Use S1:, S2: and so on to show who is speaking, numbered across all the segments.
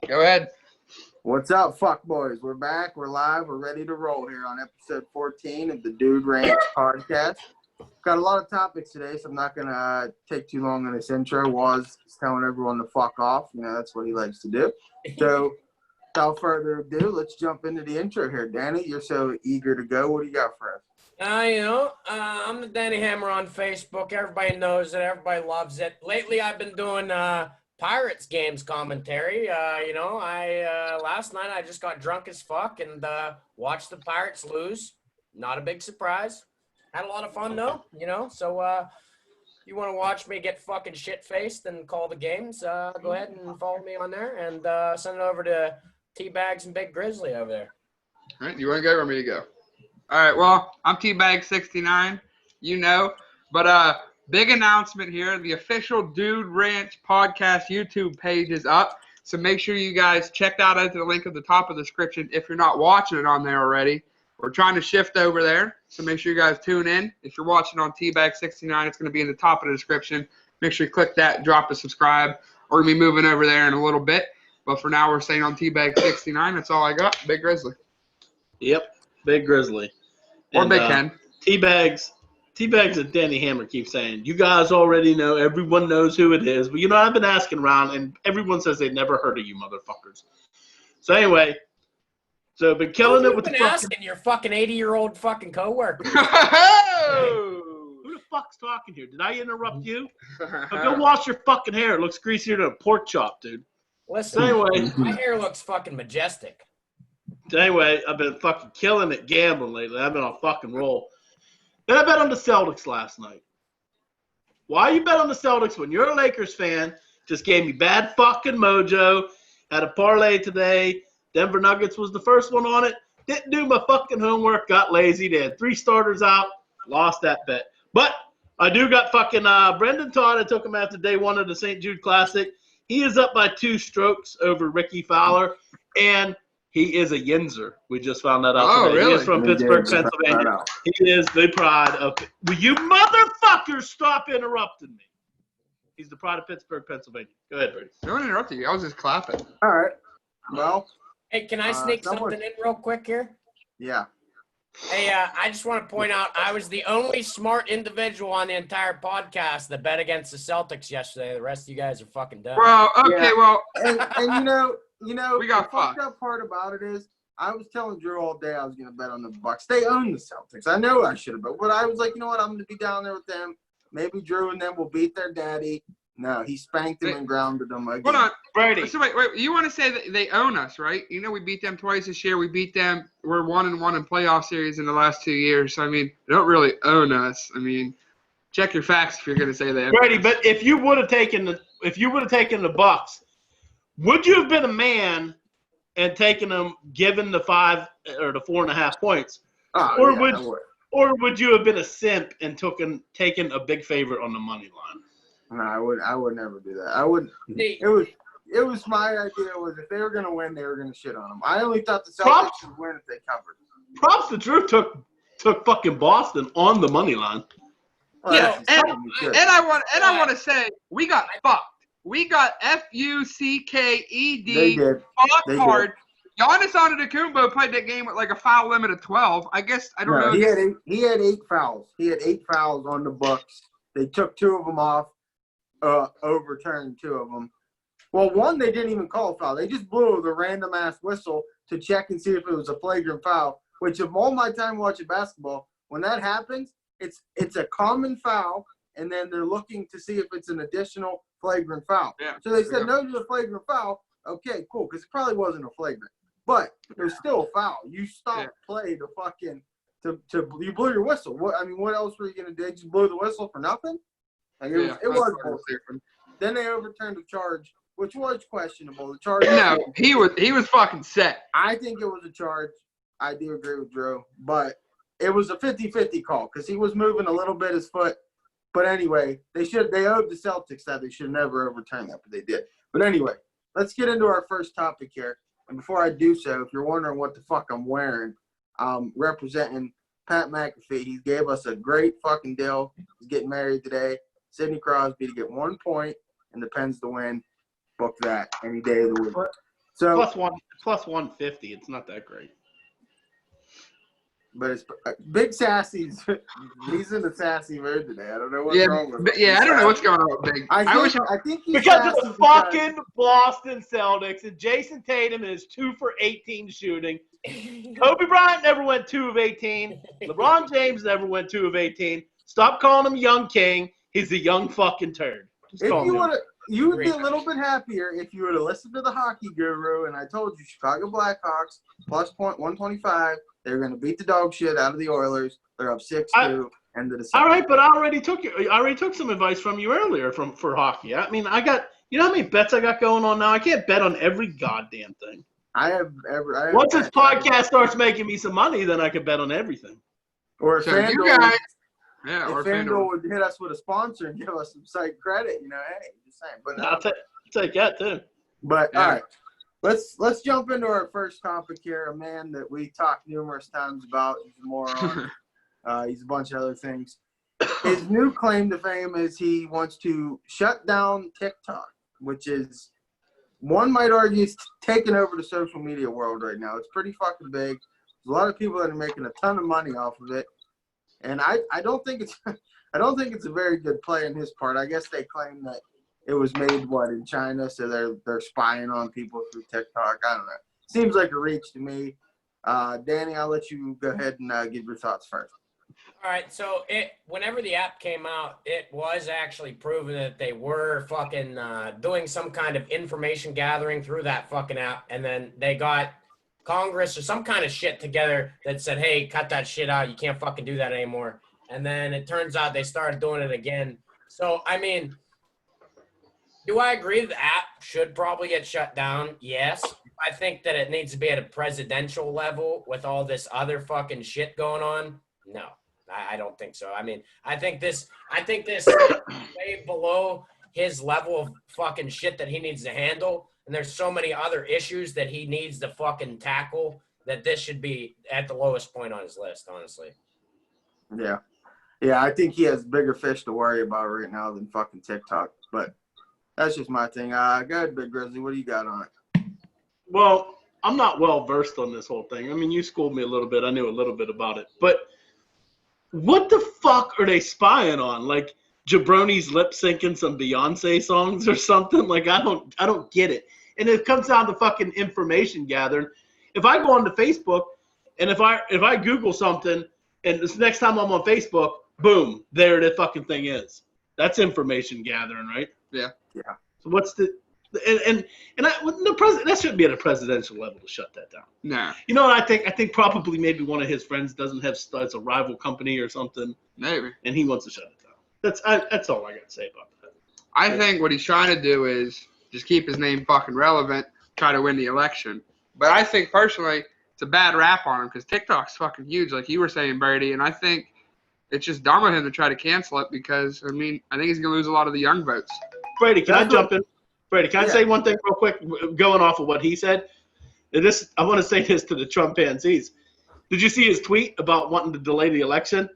S1: Go ahead.
S2: What's up, fuck boys? We're back. We're live. We're ready to roll here on episode 14 of the Dude Ranch podcast. Got a lot of topics today, so I'm not going to take too long on this intro. Waz is telling everyone to fuck off. You know, that's what he likes to do. So, without further ado, let's jump into the intro here. Danny, you're so eager to go. What do you got for us?
S3: I'm the Danny Hammer on Facebook. Everybody knows it. Everybody loves it. Lately, I've been doing Pirates games commentary. Last night I just got drunk as fuck and watched the Pirates lose. Not a big surprise. Had a lot of fun though, So you want to watch me get fucking shit-faced and call the games, go ahead and follow me on there and send it over to TeaBags and Big Grizzly over there.
S1: All right, you want to go or me to go? All right, well, I'm TeaBags69, but big announcement here. The official Dude Ranch podcast YouTube page is up, so make sure you guys check that out at the link at the top of the description if you're not watching it on there already. We're trying to shift over there, so make sure you guys tune in. If you're watching on TeaBags69, it's going to be in the top of the description. Make sure you click that, drop a subscribe. We're going to be moving over there in a little bit, but for now we're staying on TeaBags69. That's all I got. Big Grizzly.
S4: Yep, Big Grizzly.
S1: Or Big Ken.
S4: TeaBags and Danny Hammer keep saying, you guys already know, everyone knows who it is. But, I've been asking around, and everyone says they've never heard of you motherfuckers. So, anyway, I've been killing it with the
S3: asking your fucking 80-year-old fucking coworker.
S4: Who the fuck's talking here? Did I interrupt you? Go wash your fucking hair. It looks greasier than a pork chop, dude.
S3: Listen,
S4: anyway,
S3: my hair looks fucking majestic.
S4: Anyway, I've been fucking killing it gambling lately. I've been on a fucking roll. Then I bet on the Celtics last night. Why you bet on the Celtics when you're a Lakers fan? Just gave me bad fucking mojo. Had a parlay today. Denver Nuggets was the first one on it. Didn't do my fucking homework. Got lazy. They had 3 starters out. Lost that bet. But I do got fucking Brendan Todd. I took him after day 1 of the St. Jude Classic. He is up by 2 strokes over Ricky Fowler. And he is a Yinzer. We just found that out today.
S1: Really?
S4: He is from Pittsburgh, Pennsylvania. He is the pride of – will you motherfuckers stop interrupting me? He's the pride of Pittsburgh, Pennsylvania. Go ahead, Brady.
S1: No one interrupted you. I was just clapping.
S2: All right. Well.
S3: Hey, can I sneak something in real quick here?
S2: Yeah.
S3: Hey, I just want to point out I was the only smart individual on the entire podcast that bet against the Celtics yesterday. The rest of you guys are fucking dumb.
S1: Well, okay,
S2: yeah.
S1: well.
S2: And
S1: we got
S2: the fucked up part about it is I was telling Drew all day I was going to bet on the Bucks. They own the Celtics. I know I should have, but I was like, you know what? I'm going to be down there with them. Maybe Drew and them will beat their daddy. No, he spanked him and grounded them again.
S1: Hold on.
S4: Brady.
S1: So wait. You want to say that they own us, right? We beat them twice this year. We beat them. We're 1-1 in playoff series in the last 2 years. So, they don't really own us. Check your facts if you're going to say that.
S4: Brady, but if you would have taken the Bucks, would you have been a man and taken them, given the 5 or the 4.5 points, or would you have been a simp and taken a big favorite on the money line?
S2: No, I would never do that. I would. It was my idea was if they were going to win, they were going to shit on them. I only thought the Celtics would win if they covered.
S4: Props to Drew took fucking Boston on the money line.
S1: Yeah, and I want to say we got fucked. We got FUCKED fucked hard. Giannis Antetokounmpo played that game with like a foul limit of 12. I guess I don't know.
S2: He had 8 fouls. He had 8 fouls on the Bucks. They took 2 of them off. Overturned 2 of them. Well, 1 they didn't even call a foul. They just blew the random ass whistle to check and see if it was a flagrant foul. Which, of all my time watching basketball, when that happens, it's a common foul, and then they're looking to see if it's an additional flagrant foul.
S1: Yeah.
S2: So they said no to the flagrant foul. Okay, cool, because it probably wasn't a flagrant, but there's still a foul. You stopped play to fucking you blew your whistle. What else were you gonna do? Just blow the whistle for nothing? It was bullshit. Then they overturned the charge, which was questionable. The charge.
S1: No, he was fucking set.
S2: I think it was a charge. I do agree with Drew, but it was a 50-50 call because he was moving a little bit his foot. But anyway, they owed the Celtics that. They should never overturn that, but they did. But anyway, let's get into our first topic here. And before I do so, if you're wondering what the fuck I'm wearing, representing Pat McAfee. He gave us a great fucking deal. He's getting married today. Sidney Crosby to get 1 point and the Pens to win. book that any day of the week. So
S4: plus 150. It's not that great.
S2: But it's Big Sassy's. He's in the sassy mood today. I don't know what's wrong with him.
S1: Yeah, I don't know what's going on with Big.
S2: I think he's
S4: because of the
S2: sassy
S4: fucking Boston Celtics and Jason Tatum is 2 for 18 shooting. Kobe Bryant never went 2 of 18. LeBron James never went 2 of 18. Stop calling him Young King. He's a young fucking turd.
S2: If you would have, you would be a little bit happier if you would have listened to the hockey guru and I told you Chicago Blackhawks plus 125. They're going to beat the dog shit out of the Oilers. They're up 6-2. End of the season.
S4: All right, but I already took some advice from you earlier for hockey. I mean, I got how many bets I got going on now? I can't bet on every goddamn thing. Once this podcast starts making me some money, then I can bet on everything.
S2: Or if
S1: So
S2: FanDuel would hit us with a sponsor and give us some site credit, hey, just saying. But
S4: I'll take that too.
S2: But all right. Let's jump into our first topic here. A man that we talked numerous times about. He's a moron. He's a bunch of other things. His new claim to fame is he wants to shut down TikTok, which is, one might argue, is taking over the social media world right now. It's pretty fucking big. There's a lot of people that are making a ton of money off of it, and I don't think it's a very good play on his part. I guess they claim that it was made in China, so they're spying on people through TikTok. I don't know. Seems like a reach to me. Danny, I'll let you go ahead and give your thoughts first.
S3: All right, so whenever the app came out, it was actually proven that they were fucking doing some kind of information gathering through that fucking app, and then they got Congress or some kind of shit together that said, hey, cut that shit out. You can't fucking do that anymore. And then it turns out they started doing it again. So, I mean, do I agree the app should probably get shut down? Yes. I think that it needs to be at a presidential level with all this other fucking shit going on. No, I don't think so. I mean, I think this is way below his level of fucking shit that he needs to handle. And there's so many other issues that he needs to fucking tackle that this should be at the lowest point on his list, honestly.
S2: Yeah. Yeah, I think he has bigger fish to worry about right now than fucking TikTok. But that's just my thing. Go ahead, Big Grizzly. What do you got on it?
S4: Well, I'm not well versed on this whole thing. I mean, you schooled me a little bit. I knew a little bit about it. But what the fuck are they spying on? Like Jabroni's lip syncing some Beyonce songs or something? Like I don't get it. And it comes down to fucking information gathering. If I go onto Facebook and if I Google something and this next time I'm on Facebook, boom, there the fucking thing is. That's information gathering, right?
S1: Yeah.
S2: Yeah.
S4: So what's the that shouldn't be at a presidential level to shut that down.
S1: Nah.
S4: You know what I think? I think probably maybe one of his friends doesn't have it's a rival company or something.
S1: Maybe.
S4: And he wants to shut it down. That's all I got to say about that.
S1: I think what he's trying to do is just keep his name fucking relevant, try to win the election. But I think personally it's a bad rap on him because TikTok's fucking huge, like you were saying, Brady. And I think it's just dumb of him to try to cancel it because, I mean, I think he's going to lose a lot of the young votes.
S4: Brady, can I jump in? Brady, can I say one thing real quick, going off of what he said? I want to say this to the Trump pansies. Did you see his tweet about wanting to delay the election?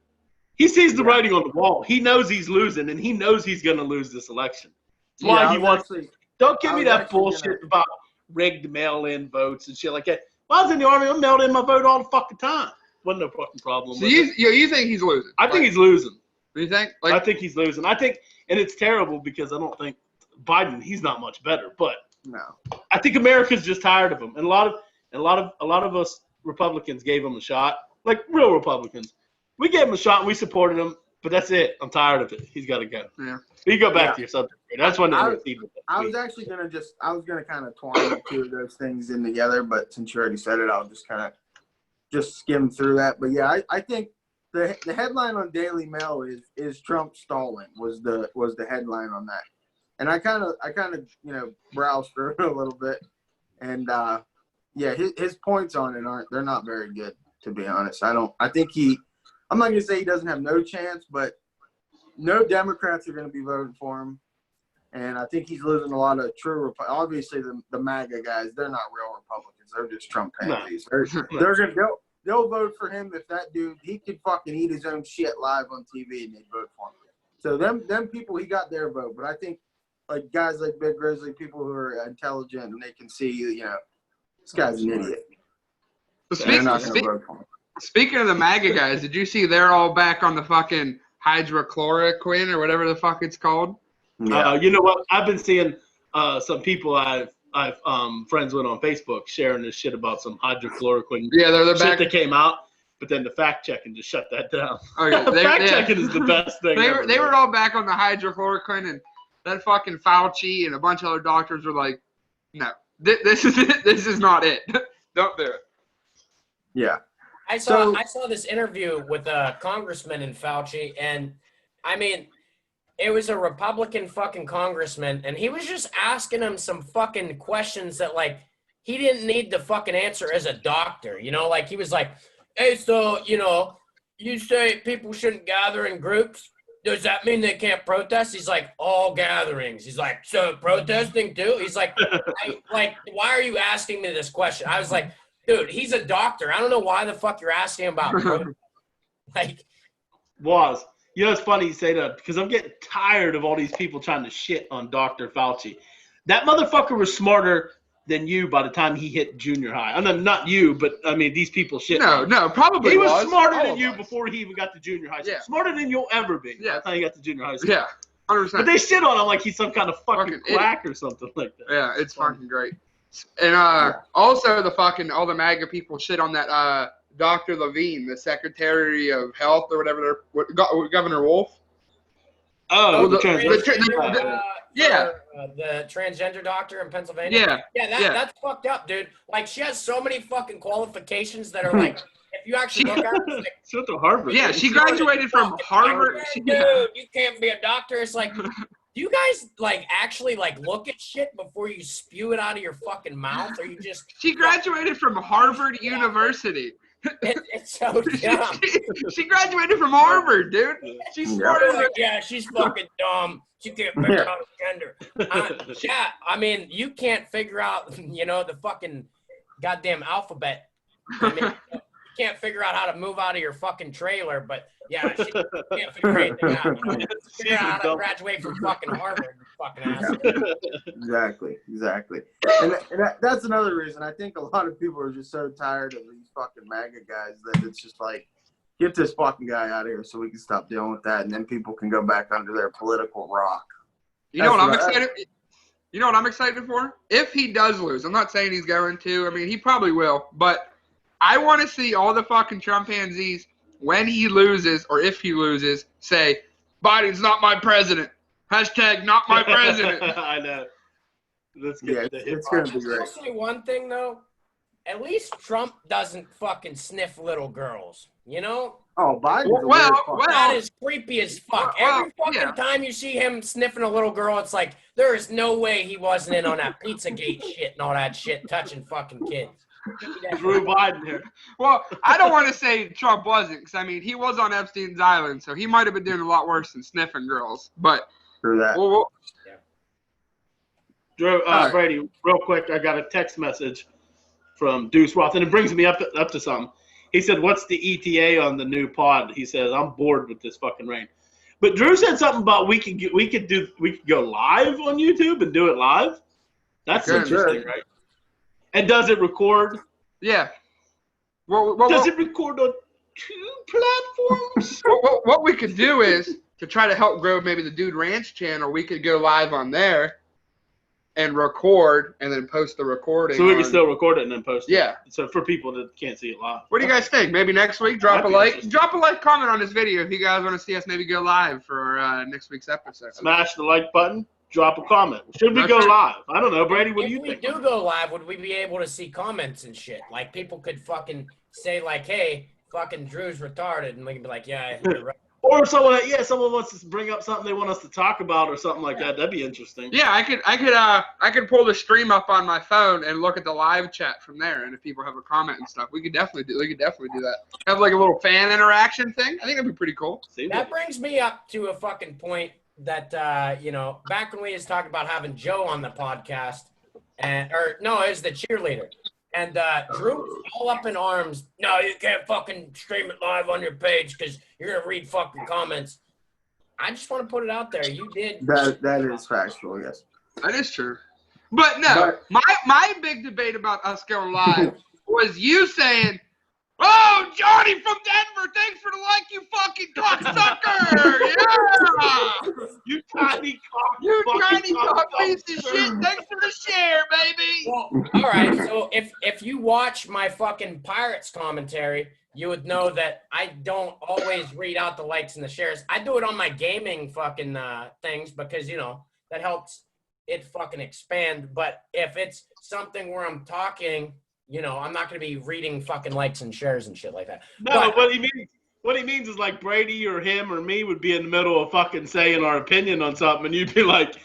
S4: He sees the writing on the wall. He knows he's losing, and he knows he's going to lose this election. That's why he wants – don't give me that bullshit about rigged mail-in votes and shit like that. When I was in the Army, I mailed in my vote all the fucking time. Wasn't no fucking problem.
S1: So you think he's losing?
S4: I think he's losing.
S1: You think?
S4: I think he's losing. And it's terrible because I don't think Biden, he's not much better, but
S2: no.
S4: I think America's just tired of him. And a lot of us Republicans gave him a shot, like real Republicans. We gave him a shot and we supported him, but that's it. I'm tired of it. He's got to go.
S1: Yeah.
S4: You go back to your subject. That's when
S2: I was gonna kind of twine the two of those things in together, but since you already said it, I'll just kind of skim through that. But yeah, I think the headline on Daily Mail is Trump stalling was the headline on that. And I kind of browsed through it a little bit, and his points on it they're not very good, to be honest. I'm not gonna say he doesn't have no chance, but no Democrats are gonna be voting for him, and I think he's losing a lot of true. Obviously, the MAGA guys, they're not real Republicans; they're just Trump pansies. They'll vote for him if that dude he could fucking eat his own shit live on TV and they'd vote for him. So them people, he got their vote, but I think like guys like Big Grizzly, people who are intelligent and they can see, you know, this guy's an idiot.
S1: But
S2: They're not going to vote for him.
S1: speaking of the MAGA guys, did you see they're all back on the fucking hydrochloroquine or whatever the fuck it's called?
S2: Yeah.
S4: You know what? I've been seeing some people I've friends with on Facebook sharing this shit about some hydrochloroquine
S1: Yeah, they're
S4: shit
S1: back.
S4: that came out, but then the fact checking just shut that down.
S1: Okay,
S4: Fact checking is the best thing.
S1: They were all back on the hydrochloroquine, and that fucking Fauci and a bunch of other doctors were like, no, this is not it. Don't do it.
S2: Yeah.
S3: I saw this interview with a congressman in Fauci, and I mean, it was a Republican fucking congressman, and he was just asking him some fucking questions that, like, he didn't need to fucking answer as a doctor, you know? Like, he was like, hey, so, you know, you say people shouldn't gather in groups. Does that mean they can't protest? He's like, all gatherings. He's like, so protesting too? He's like, why are you asking me this question? I was like, dude, he's a doctor. I don't know why the fuck you're asking him about protest. Like,
S4: You know, it's funny you say that because I'm getting tired of all these people trying to shit on Dr. Fauci. That motherfucker was smarter than you by the time he hit junior high. I mean, not you, but I mean, these people shit.
S1: No, probably
S4: he was smarter
S1: All
S4: than
S1: of
S4: you
S1: us.
S4: before he even got to junior high school.
S1: Yeah.
S4: Smarter than you'll ever be.
S1: Yeah.
S4: By the time he got to junior high school.
S1: Yeah, 100%.
S4: But they shit on him like he's some kind of fucking
S1: Fucking
S4: quack or something like that.
S1: Yeah, it's fucking great. And also all the MAGA people shit on that Dr. Levine, the Secretary of Health or whatever, Governor Wolf.
S4: Oh, the
S3: transgender doctor in Pennsylvania.
S1: Yeah.
S3: That's fucked up, dude. Like, she has so many fucking qualifications that are like, if you actually look at her, it's like,
S4: she went to Harvard.
S1: Yeah, she graduated from Harvard.
S3: Dude, you can't be a doctor. It's like, do you guys like actually like look at shit before you spew it out of your fucking mouth, or you just?
S1: She graduated from Harvard University.
S3: It's so dumb.
S1: She graduated from Harvard, dude. She's smarter than
S3: Yeah, she's fucking dumb. She can't figure out gender. Yeah, I mean, you can't figure out, you know, the fucking goddamn alphabet. I mean, you can't figure out how to move out of your fucking trailer, but yeah, she can't figure anything out. You know? Figure out how to graduate from fucking Harvard, fucking asshole.
S2: Exactly. And that's another reason. I think a lot of people are just so tired of these fucking MAGA guys that it's just like, get this fucking guy out of here so we can stop dealing with that, and then people can go back under their political rock.
S1: You know what I'm excited? You know what I'm excited for? If he does lose, I'm not saying he's going to. I mean, he probably will, but I want to see all the fucking Trumpanzees when he loses or if he loses say, Biden's not my president. Hashtag not my president.
S4: I know. Let's get
S2: it's going to be great.
S3: I'll say one thing, though. At least Trump doesn't fucking sniff little girls, you know?
S2: Oh, Biden's
S3: that is creepy as fuck. Every fucking time you see him sniffing a little girl, it's like, there is no way he wasn't in on that Pizzagate shit and all that shit, touching fucking kids.
S4: Drew Biden here.
S1: Well, I don't want to say Trump wasn't, because, I mean, he was on Epstein's Island, so he might have been doing a lot worse than sniffing girls. But,
S2: True that.
S4: Drew, Brady, real quick, I got a text message from Deuce Roth, and it brings me up to something. He said, what's the ETA on the new pod? He says, I'm bored with this fucking rain. But Drew said something about we could go live on YouTube and do it live. That's interesting, right? And does it record?
S1: Yeah.
S4: Does it record on 2 platforms?
S1: What we could do is, to try to help grow maybe the Dude Ranch channel, we could go live on there and record and then post the recording.
S4: So we can still record it and then post it.
S1: Yeah.
S4: So for people that can't see it live.
S1: What do you guys think? Maybe next week, drop a like, comment on this video if you guys want to see us maybe go live for next week's episode.
S4: Smash the like button. Drop a comment. Should we go live? I don't know, Brady. What do you think?
S3: If we do go live, would we be able to see comments and shit? Like, people could fucking say, like, hey, fucking Drew's retarded, and we can be like, yeah, you're right.
S4: Or someone wants to bring up something they want us to talk about or something like that. That'd be interesting.
S1: Yeah, I could pull the stream up on my phone and look at the live chat from there, and if people have a comment and stuff, we could definitely do that. Have like a little fan interaction thing. I think that'd be pretty cool.
S3: That brings me up to a fucking point that you know, back when we was talking about having Joe on the podcast, it was the cheerleader. And Drew was all up in arms. No, you can't fucking stream it live on your page because you're going to read fucking comments. I just want to put it out there. You did.
S2: That is factual, yes.
S1: That is true. But no, my big debate about us going live was you saying, "Oh, Johnny from Denver, thanks for the like, you fucking cocksucker!" Yeah,
S4: You tiny cock.
S1: you tiny
S4: fucking
S1: cock piece
S4: dumpster.
S1: of shit. Thanks for the share, baby.
S3: Well, all right. So if you watch my fucking Pirates commentary, you would know that I don't always read out the likes and the shares. I do it on my gaming fucking things because, you know, that helps it fucking expand. But if it's something where I'm talking, you know, I'm not going to be reading fucking likes and shares and shit like that.
S4: No,
S3: But-
S4: what he means is like Brady or him or me would be in the middle of fucking saying our opinion on something, and you'd be like,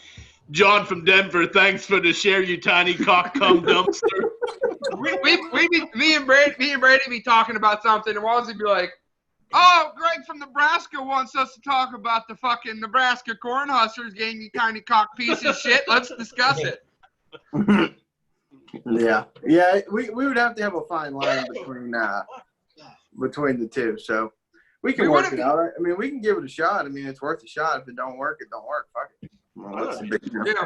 S4: "John from Denver, thanks for the share, you tiny cock cum dumpster."
S1: Me and Brady be talking about something, and Wallsy be like, "Oh, Greg from Nebraska wants us to talk about the fucking Nebraska Cornhuskers game, you tiny cock piece of shit. Let's discuss it."
S2: Yeah. We would have to have a fine line between the two, so we can work it out. I mean, we can give it a shot. I mean, it's worth a shot. If it don't work, it don't work. Fuck it. Well, that's a big deal.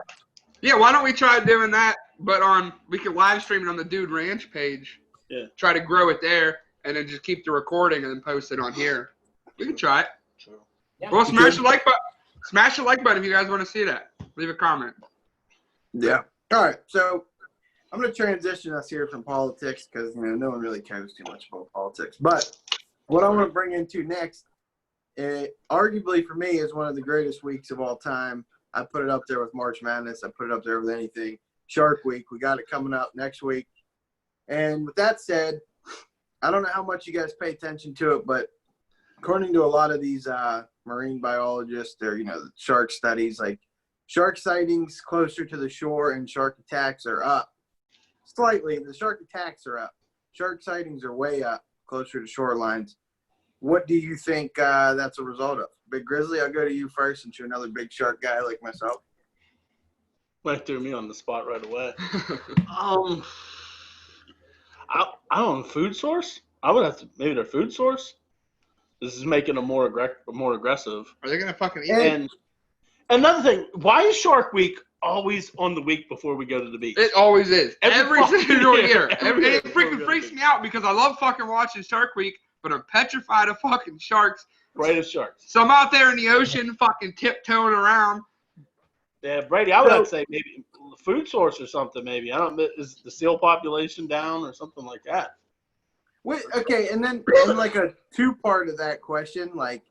S1: Yeah. Why don't we try doing that? But we can live stream it on the Dude Ranch page.
S4: Yeah.
S1: Try to grow it there, and then just keep the recording and then post it on here. We can try it.
S4: True.
S3: Yeah.
S1: Well, smash the like button. Smash the like button if you guys want to see that. Leave a comment.
S2: Yeah. All right. So I'm going to transition us here from politics because, you know, no one really cares too much about politics. But what I want to bring into next, arguably for me, is one of the greatest weeks of all time. I put it up there with March Madness. I put it up there with anything. Shark Week. We got it coming up next week. And with that said, I don't know how much you guys pay attention to it, but according to a lot of these marine biologists, or, you know, the shark studies, like shark sightings closer to the shore and shark attacks are up. Slightly, the shark attacks are up. Shark sightings are way up, closer to shorelines. What do you think that's a result of? Big Grizzly, I'll go to you first since you're another big shark guy like myself.
S4: That threw me on the spot right away. I don't know, food source? I would have to, maybe their food source? This is making them more aggressive.
S1: Are they going to fucking eat
S4: And another thing, why is Shark Week always on the week before we go to the beach?
S1: It always is. Every single year.
S4: Every year
S1: It freaking freaks me out because I love fucking watching Shark Week, but I'm petrified of fucking sharks.
S4: Right of sharks.
S1: So I'm out there in the ocean fucking tiptoeing around.
S4: Yeah, Brady, I would have to say maybe food source or something maybe. I don't know, is the seal population down or something like that?
S2: Wait, okay, and like a two-part of that question, like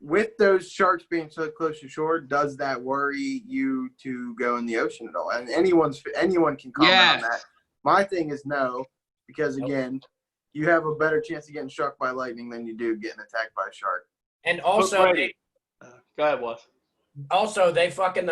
S2: with those sharks being so close to shore, does that worry you to go in the ocean at all? And anyone can comment on that. My thing is no, because again, you have a better chance of getting struck by lightning than you do getting attacked by a shark.
S3: And also,
S4: go ahead, Wes.
S3: Also, they fucking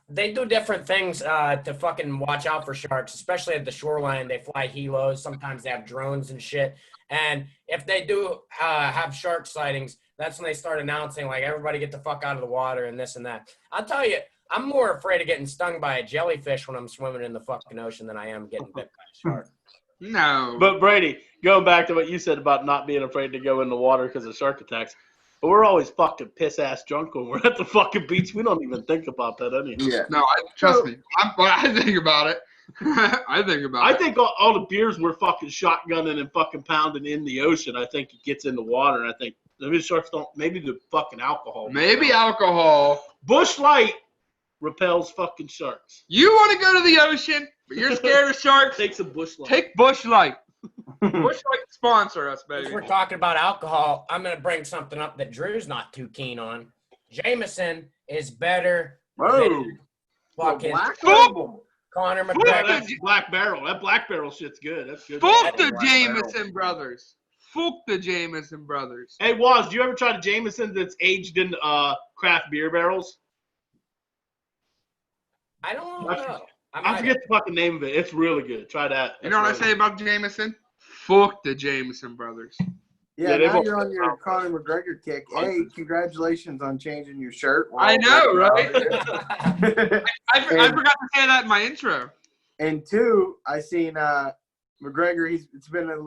S3: they do different things to fucking watch out for sharks, especially at the shoreline. They fly helos. Sometimes they have drones and shit. And if they do have shark sightings, that's when they start announcing, like, everybody get the fuck out of the water and this and that. I'll tell you, I'm more afraid of getting stung by a jellyfish when I'm swimming in the fucking ocean than I am getting bit by a shark.
S1: No.
S4: But Brady, going back to what you said about not being afraid to go in the water because of shark attacks, but we're always fucking piss-ass drunk when we're at the fucking beach. We don't even think about that anyway.
S2: Yeah.
S1: No, trust me. I think about it. I think
S4: all the beers we're fucking shotgunning and fucking pounding in the ocean, I think it gets in the water, and I think maybe the sharks don't, maybe the fucking alcohol.
S1: Maybe alcohol.
S4: Bush Light repels fucking sharks.
S1: You want to go to the ocean, but you're scared of sharks?
S4: Take some Bush Light.
S1: Take Bush Light. Bush Light sponsor us, baby.
S3: If we're talking about alcohol, I'm going to bring something up that Drew's not too keen on. Jameson is better than fucking
S2: Black Label.
S3: Conor
S4: Yeah,
S3: McGregor.
S4: that's Black Barrel. That Black Barrel shit's good. That's good.
S1: Fuck the Jameson brothers. Fuck the Jameson brothers.
S4: Hey, Waz, do you ever try the Jameson that's aged in craft beer barrels?
S3: I don't know.
S4: I forget the fucking name of it. It's really good. Try that.
S1: You know what I say about Jameson? Fuck the Jameson brothers.
S2: Yeah, now you're on your Conor McGregor kick. Hey, congratulations on changing your shirt.
S1: I know, right? I forgot to say that in my intro.
S2: And two, I seen McGregor. It's been a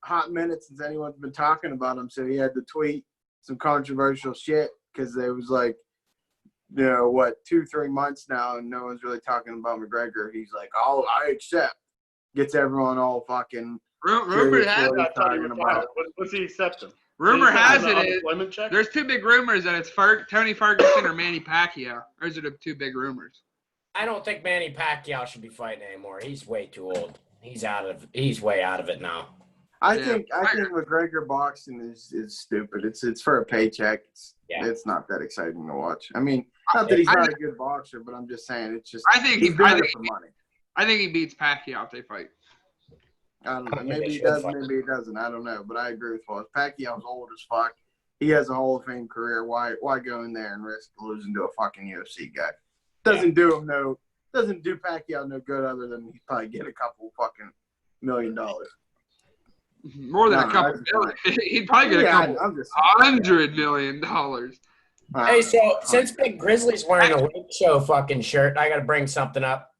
S2: hot minute since anyone's been talking about him, so he had to tweet some controversial shit because it was like, 2-3 months now, and no one's really talking about McGregor. He's like, oh, I accept. Gets everyone all fucking
S1: Rumor
S2: curious
S1: has
S2: what
S4: I
S2: he's
S4: thought he
S2: talking
S4: retired.
S2: about.
S4: What's he accepting?
S1: Rumor has it is
S4: unemployment check?
S1: there's two big rumors that it's Tony Ferguson or Manny Pacquiao. Those are the two big rumors.
S3: I don't think Manny Pacquiao should be fighting anymore. He's way too old. He's way out of it now.
S2: I think McGregor boxing is stupid. It's for a paycheck. It's not that exciting to watch. I mean, not that he's not a good boxer, but I'm just saying it's just he's doing it for money.
S1: I think he beats Pacquiao if they fight.
S2: I don't know. Maybe he does, maybe he doesn't. I don't know. But I agree with Foz. Pacquiao's old as fuck. He has a Hall of Fame career. Why go in there and risk losing to a fucking UFC guy? Doesn't do Pacquiao no good other than he'd probably get a couple fucking $1 million.
S1: More than a couple million. He'd probably get a couple $100 million.
S3: Hey, so since Big Grizzly's wearing a Lake Show fucking shirt, I got to bring something up.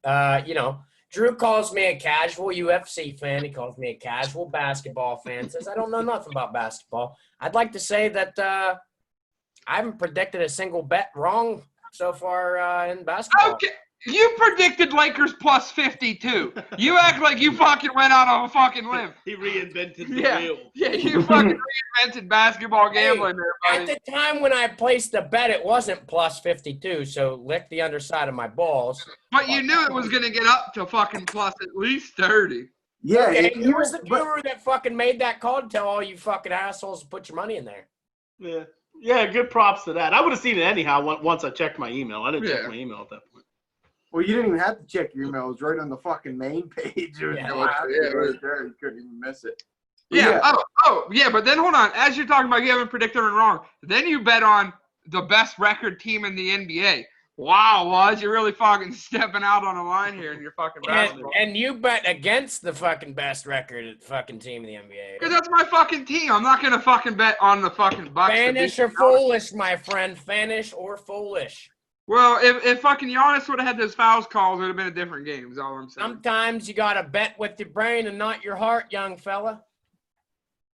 S3: Drew calls me a casual UFC fan. He calls me a casual basketball fan. Says I don't know nothing about basketball. I'd like to say that I haven't predicted a single bet wrong so far in basketball.
S1: Okay. You predicted Lakers plus 52. You act like you fucking went out on a fucking limb.
S4: He reinvented the wheel.
S1: Yeah, you fucking reinvented basketball gambling there, buddy.
S3: At the time when I placed the bet, it wasn't plus 52, so lick the underside of my balls.
S1: But you knew it was going to get up to fucking plus at least 30.
S2: Yeah.
S3: Okay, who was the guru that fucking made that call to tell all you fucking assholes to put your money in there?
S4: Yeah, good props to that. I would have seen it anyhow once I checked my email. I didn't check my email at that point.
S2: Well, you didn't even have to check your email. It was right on the fucking main page. It was right there. You couldn't even miss it.
S1: Yeah. Yeah, but then hold on. As you're talking about you haven't predicted it wrong, then you bet on the best record team in the NBA. Wow, Waz, you're really fucking stepping out on a line here in your fucking basketball.
S3: And you bet against the fucking best record fucking team in the NBA.
S1: Because that's my fucking team. I'm not going to fucking bet on the fucking Bucks.
S3: Fanish or foolish, my friend. Fanish or foolish.
S1: Well, if fucking Giannis would have had those fouls calls, it would have been a different game, is all I'm saying.
S3: Sometimes you got to bet with your brain and not your heart, young fella.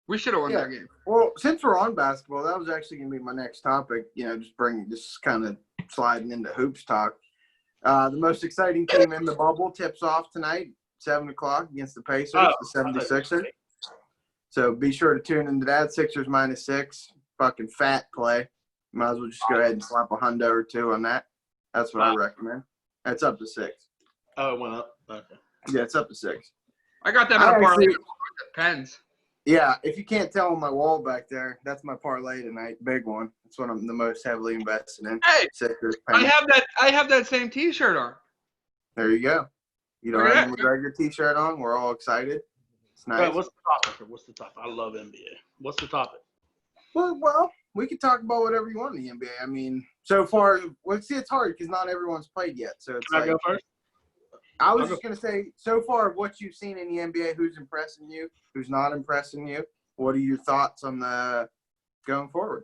S1: We should have won that game.
S2: Well, since we're on basketball, that was actually going to be my next topic. Just kind of sliding into hoops talk. The most exciting team in the bubble tips off tonight, 7 o'clock against the Pacers, the 76ers. So be sure to tune into that. Sixers -6. Fucking fat play. Might as well just go ahead and slap a hundo or two on that. That's what I recommend. That's up to 6.
S4: Oh, it went up? Okay.
S2: Yeah, it's up to 6.
S1: I got that on a parlay with Pens.
S2: Yeah, if you can't tell on my wall back there, that's my parlay tonight. Big one. That's what I'm the most heavily invested in.
S1: Hey,
S2: Sixers,
S1: I have that same T-shirt on.
S2: There you go. You don't have a McGregor T-shirt on. We're all excited. It's nice.
S4: Right, what's the topic? I love NBA. What's the topic?
S2: Well, we can talk about whatever you want in the NBA. I mean, so far, it's hard because not everyone's played yet. So it's
S4: Can I go first?
S2: I was just going to say, so far, what you've seen in the NBA, who's impressing you, who's not impressing you? What are your thoughts on the going forward?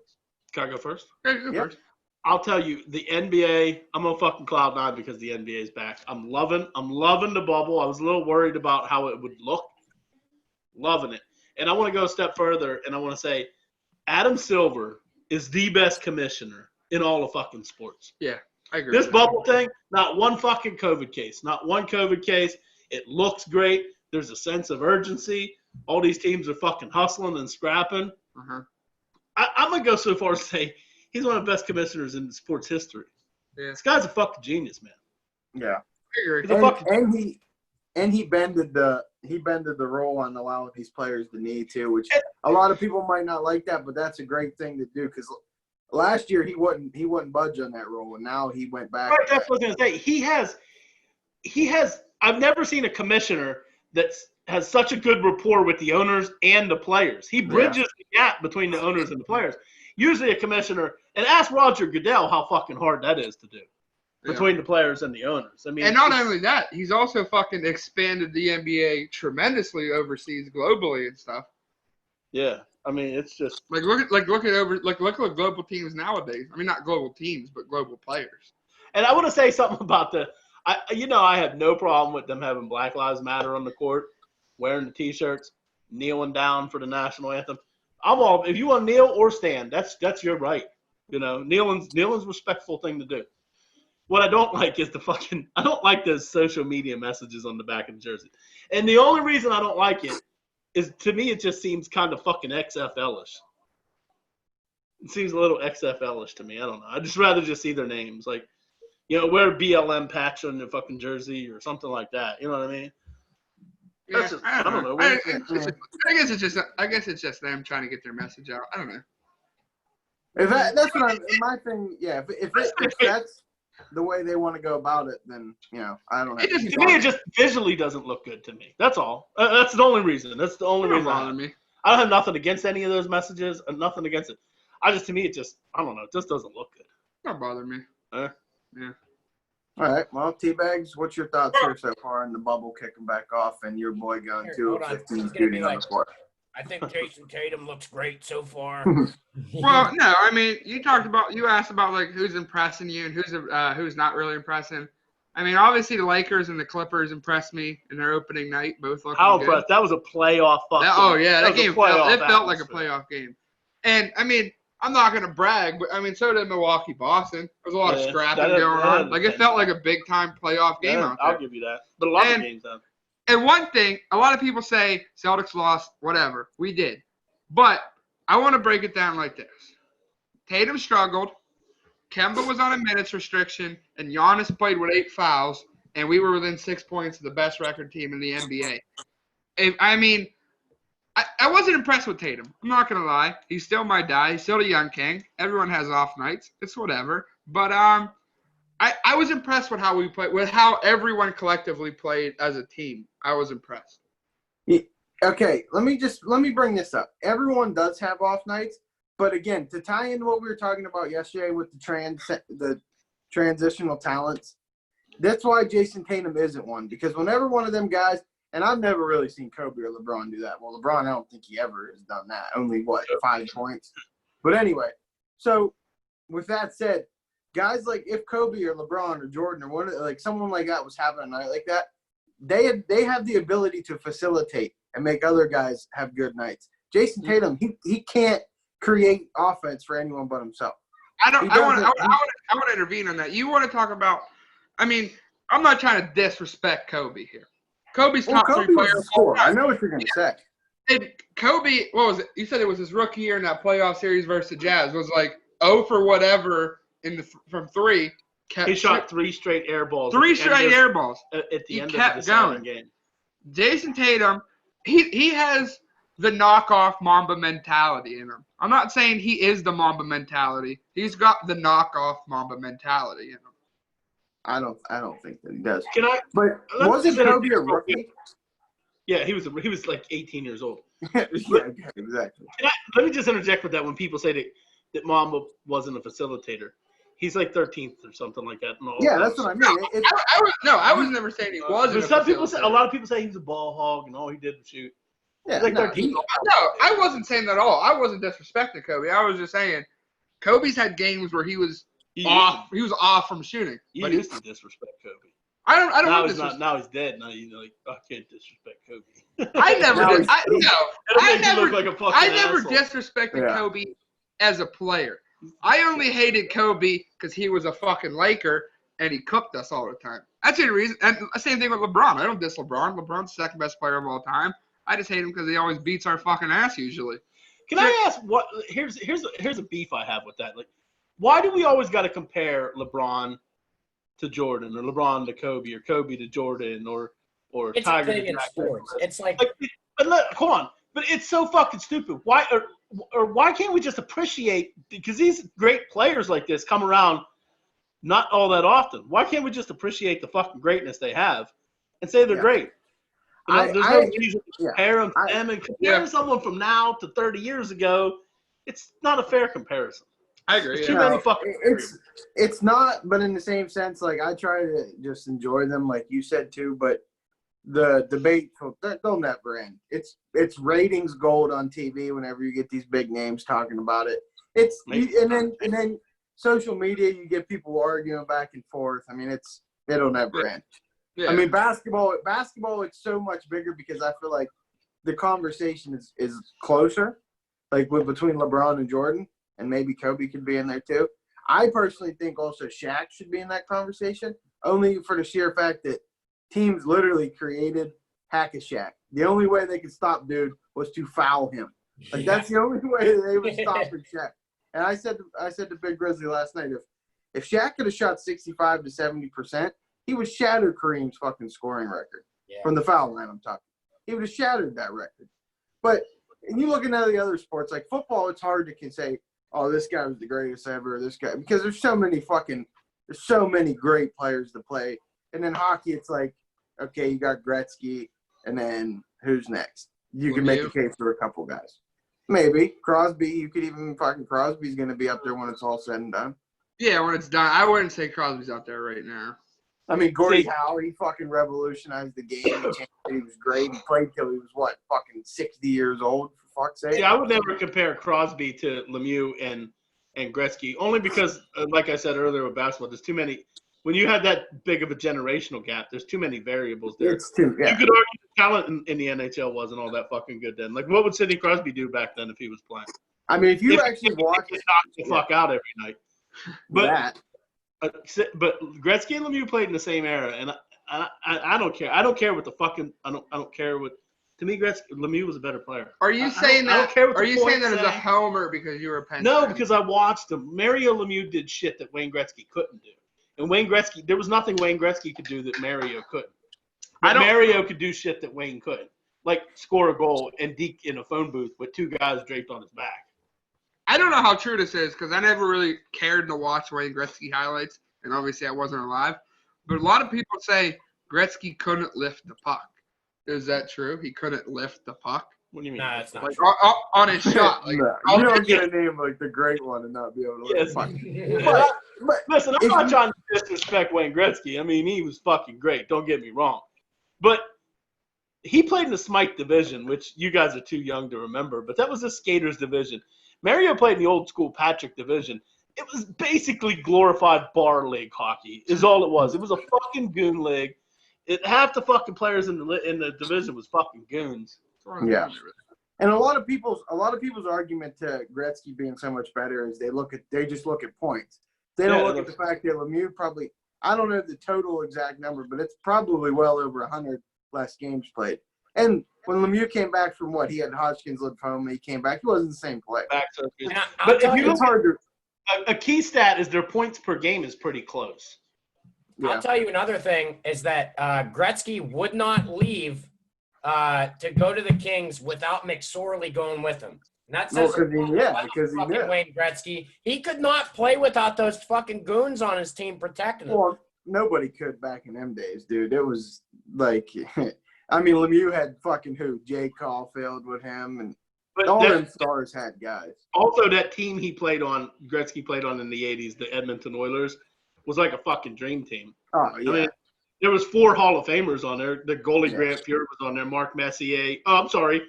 S4: Can I go first?
S1: Yeah, go first.
S4: I'll tell you, the NBA, I'm on fucking cloud nine because the NBA is back. I'm loving the bubble. I was a little worried about how it would look. Loving it. And I want to go a step further, and I want to say Adam Silver is the best commissioner in all of fucking sports.
S1: Yeah, I agree.
S4: This bubble thing, not one fucking COVID case. Not one COVID case. It looks great. There's a sense of urgency. All these teams are fucking hustling and scrapping.
S1: Uh-huh.
S4: I'm going to go so far as to say he's one of the best commissioners in sports history.
S1: Yeah.
S4: This guy's a fucking genius, man.
S2: Yeah.
S1: I agree.
S4: He's a fucking
S2: he bended the role on allowing these players to knee too, which a lot of people might not like that, but that's a great thing to do because last year he wouldn't budge on that role, and now he went back.
S4: Right, that's what I was going to say. He has. I've never seen a commissioner that has such a good rapport with the owners and the players. He bridges the gap between the owners and the players. Usually a commissioner, and ask Roger Goodell how fucking hard that is to do between the players and the owners. I mean,
S1: and not only that, he's also fucking expanded the NBA tremendously overseas, globally and stuff.
S4: Yeah, I mean, it's just
S1: look at global teams nowadays. I mean, not global teams, but global players.
S4: And I want to say something about I have no problem with them having Black Lives Matter on the court, wearing the T-shirts, kneeling down for the national anthem. I'm all, if you want to kneel or stand, that's your right. You know, kneeling's a respectful thing to do. What I don't like is I don't like those social media messages on the back of the jersey. And the only reason I don't like it is, to me, it just seems kind of fucking XFL-ish. It seems a little XFL-ish to me. I don't know. I'd just rather just see their names. Like, you know, wear a BLM patch on your fucking jersey or something like that. You know what I mean?
S1: Yeah,
S4: I don't know.
S1: I guess it's just them trying to get their message out. I don't know.
S2: That's what my thing. Yeah, if that's the way they want to go about it, then I don't know.
S4: To me, it just visually doesn't look good to me. That's all. That's the only reason. That's the only reason. I don't have nothing against any of those messages. Nothing against it. To me, it just, I don't know. It just doesn't look good.
S1: Don't bother me. Yeah.
S2: All right. Well, T-Bags, what's your thoughts here so far in the bubble kicking back off and your boy going 2-15 shooting on the court?
S3: I think Jason Tatum looks great so far.
S1: Well, no, I mean, you asked about like who's impressing you and who's not really impressing. I mean, obviously the Lakers and the Clippers impressed me in their opening night, both looking good.
S4: Impressed? That was a playoff.
S1: That game felt like a playoff game. And I mean, I'm not gonna brag, but I mean, so did Milwaukee Boston. There was a lot of scrapping going on. Like it felt like a big time playoff game out there.
S4: I'll give you that. But a lot of games have.
S1: And one thing, a lot of people say Celtics lost, whatever. We did. But I want to break it down like this. Tatum struggled. Kemba was on a minutes restriction. And Giannis played with 8 fouls. And we were within 6 points of the best record team in the NBA. I wasn't impressed with Tatum. I'm not going to lie. He's still my guy. He's still the young king. Everyone has off nights. It's whatever. But I was impressed with how we played, with how everyone collectively played as a team. I was impressed.
S2: Yeah. Okay, let me bring this up. Everyone does have off nights, but again, to tie into what we were talking about yesterday with the transitional talents, that's why Jason Tatum isn't one. Because whenever one of them guys, and I've never really seen Kobe or LeBron do that. Well, LeBron, I don't think he ever has done that. Only 5 points. But anyway, so with that said, guys like if Kobe or LeBron or Jordan or someone like that was having a night like that, they have the ability to facilitate and make other guys have good nights. Jason Tatum, he can't create offense for anyone but himself.
S1: I want to intervene on that. You want to talk about? I mean, I'm not trying to disrespect Kobe here. Kobe's top 3 players.
S2: I know what you're going to say.
S1: And Kobe, what was it? You said it was his rookie year in that playoff series versus the Jazz. Was like 0 for whatever from 3.
S4: He shot 3 straight air balls.
S1: 3 straight air balls.
S4: At the end
S1: kept
S4: of the
S1: going.
S4: Game.
S1: Jason Tatum, he has the knockoff Mamba mentality in him. I'm not saying he is the Mamba mentality. He's got the knockoff Mamba mentality in him.
S2: I don't think that he does.
S4: But
S2: wasn't Kobe a rookie?
S4: Yeah, he was like 18 years old.
S2: Yeah, exactly.
S4: Let me just interject with that when people say that Mamba wasn't a facilitator. He's like 13th or something like that.
S2: Yeah, that's what I mean.
S1: I was never saying he wasn't.
S4: A lot of people say he's a ball hog and all he did was shoot.
S2: Yeah,
S4: like 13th.
S1: No, I wasn't saying that at all. I wasn't disrespecting Kobe. I was just saying Kobe's had games where he was off. He was off from shooting.
S4: You used to disrespect Kobe.
S1: I don't
S4: now
S1: want
S4: he's not. Now he's dead. Now you I can't disrespect Kobe.
S1: I never did. I never
S4: asshole.
S1: disrespected Kobe as a player. I only hated Kobe because he was a fucking Laker and he cooked us all the time. That's the reason. And the same thing with LeBron. I don't diss LeBron. LeBron's the second best player of all time. I just hate him because he always beats our fucking ass usually.
S4: Can I ask what? Here's a beef I have with that. Like, why do we always got to compare LeBron to Jordan or LeBron to Kobe or Kobe to Jordan or
S3: it's
S4: Tiger
S3: a thing
S4: to
S3: in sports. It's like
S4: hold on, but it's so fucking stupid. Why or why can't we just appreciate, because these great players like this come around not all that often. Why can't we just appreciate the fucking greatness they have and say they're great? There's no reason to compare them to them, and comparing someone from now to 30 years ago, it's not a fair comparison.
S1: I agree.
S4: It's too many fucking.
S2: It's not, but in the same sense, like I try to just enjoy them, like you said too. But the debate, they'll never end. It's ratings gold on TV whenever you get these big names talking about it. And then social media, you get people arguing back and forth. I mean, it'll never end. Yeah. I mean, basketball, it's so much bigger because I feel like the conversation is closer, like between LeBron and Jordan. and maybe Kobe could be in there too. I personally think also Shaq should be in that conversation, only for the sheer fact that teams literally created Hack-a-Shaq. The only way they could stop dude was to foul him. Like that's the only way they would stop Shaq. And I said to Big Grizzly last night, if Shaq could have shot 65 to 70%, he would shatter Kareem's fucking scoring record from the foul line. I'm talking. He would have shattered that record. But and you look at the other sports like football, it's hard to say, oh, this guy was the greatest ever. This guy, because there's so many great players to play. And then hockey, it's like, okay, you got Gretzky, and then who's next? You can make a case for a couple guys. Maybe Crosby. You could even fucking Crosby's going to be up there when it's all said and done.
S1: Yeah, when it's done. I wouldn't say Crosby's out there right now.
S2: I mean, Gordie Howe, he fucking revolutionized the game. He was great. He played till he was, fucking 60 years old, for fuck's sake?
S4: See, I would never compare Crosby to Lemieux and Gretzky, only because, like I said earlier with basketball, there's too many. When you have that big of a generational gap, there's too many variables there.
S2: It's too, yeah.
S4: You could argue the talent in the NHL wasn't all that fucking good then. Like, what would Sidney Crosby do back then if he was playing?
S2: I mean, if you actually watch
S4: it, knock the fuck out every night. But Gretzky and Lemieux played in the same era, and I don't care. I don't care what the fucking I don't care what. To me, Lemieux was a better player.
S1: Are you saying that?
S4: I don't care what
S1: are you saying that
S4: say.
S1: as a homer because you were a Penn?
S4: No,
S1: fan?
S4: because I watched him. Mario Lemieux did shit that Wayne Gretzky couldn't do, and Wayne Gretzky, there was nothing Wayne Gretzky could do that Mario couldn't. But Mario could do shit that Wayne couldn't, like score a goal and deke in a phone booth with two guys draped on his back.
S1: I don't know how true this is because I never really cared to watch Wayne Gretzky highlights, and obviously I wasn't alive. But a lot of people say Gretzky couldn't lift the puck. Is that true? He couldn't lift the puck?
S4: What do you mean?
S3: Nah, it's not
S1: like,
S3: true.
S1: on his shot. Like,
S2: no, you don't get a name like the great one and not be able to lift the puck. But
S4: listen, I'm not trying to disrespect Wayne Gretzky. I mean, he was fucking great. Don't get me wrong. But he played in the Smythe division, which you guys are too young to remember, but that was a skater's division. Mario played in the old school Patrick division. It was basically glorified bar league hockey is all it was. It was a fucking goon league. Half the fucking players in the division was fucking goons.
S2: Yeah. And a lot of people's argument to Gretzky being so much better is they just look at points. They don't look at the fact that Lemieux probably, I don't know the total exact number, but it's probably well over 100 less games played. And when Lemieux came back from he had Hodgkin's lymphoma, he came back, he wasn't the same player.
S4: But if you look,
S2: it's hard to,
S4: a key stat is their points per game is pretty close.
S2: Yeah.
S3: I'll tell you another thing is that Gretzky would not leave to go to the Kings without McSorley going with him. And that says
S2: because he knew.
S3: Wayne Gretzky. He could not play without those fucking goons on his team protecting him.
S2: Well, nobody could back in them days, dude. It was like, I mean, Lemieux had fucking who? Jay Caulfield with him, and all them stars had guys.
S4: Also, that team Gretzky played on in the 80s, the Edmonton Oilers, was like a fucking dream team.
S2: Oh, yeah.
S4: I mean, there was 4 Hall of Famers on there. The goalie Grant Fuhrer was on there. Mark Messier. Oh, I'm sorry.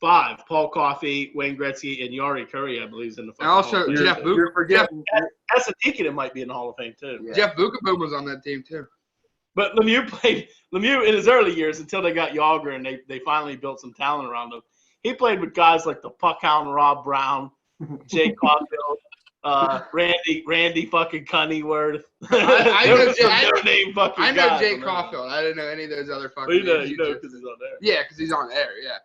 S4: 5. Paul Coffey, Wayne Gretzky, and Yari Curry, I believe, is in the fucking
S1: also,
S4: Hall of Fame.
S1: Jeff Buchanan.
S4: It might be in the Hall of Fame, too.
S2: Yeah.
S1: Jeff Buchanan was on that team, too.
S4: But Lemieux in his early years until they got Yager and they finally built some talent around him. He played with guys like the Puckhound Rob Brown, Jay Caulfield, Randy fucking Cunnyworth.
S1: I know Jay
S4: guys
S1: Caulfield. I didn't know any of those other fucking
S4: well,
S1: names.
S4: you know because he's on there.
S1: Yeah, because he's on air, yeah.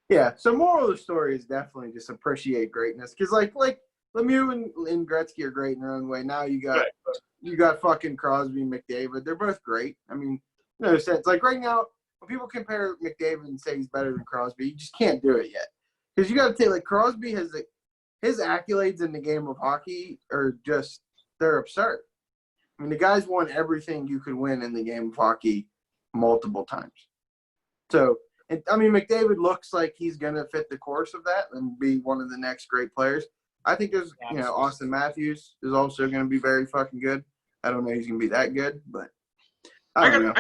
S2: Yeah, so moral of the story is definitely just appreciate greatness. Because, like Lemieux and Gretzky are great in their own way. Now you got fucking Crosby and McDavid. They're both great. I mean, no sense. Like right now, when people compare McDavid and say he's better than Crosby, you just can't do it yet. Because you got to take, like, Crosby has his accolades in the game of hockey are just, they're absurd. I mean, the guy's won everything you could win in the game of hockey multiple times. So, I mean, McDavid looks like he's going to fit the course of that and be one of the next great players. I think there's, Austin Matthews is also going to be very fucking good. I don't know if he's going to be that good, but I don't know.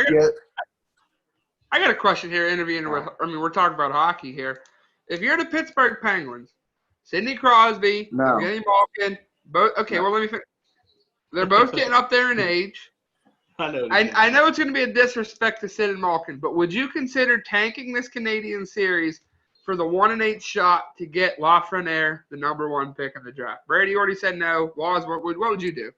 S1: I got a question here, we're talking about hockey here. If you're the Pittsburgh Penguins, Sidney Crosby, Evgeny Malkin, both. Okay, well, let me finish. They're both getting up there in age. I know it's going to be a disrespect to Sid and Malkin, but would you consider tanking this Canadian series for the 1-8 shot to get Lafreniere the number 1 pick in the draft? Brady already said no. Waz, what would you do?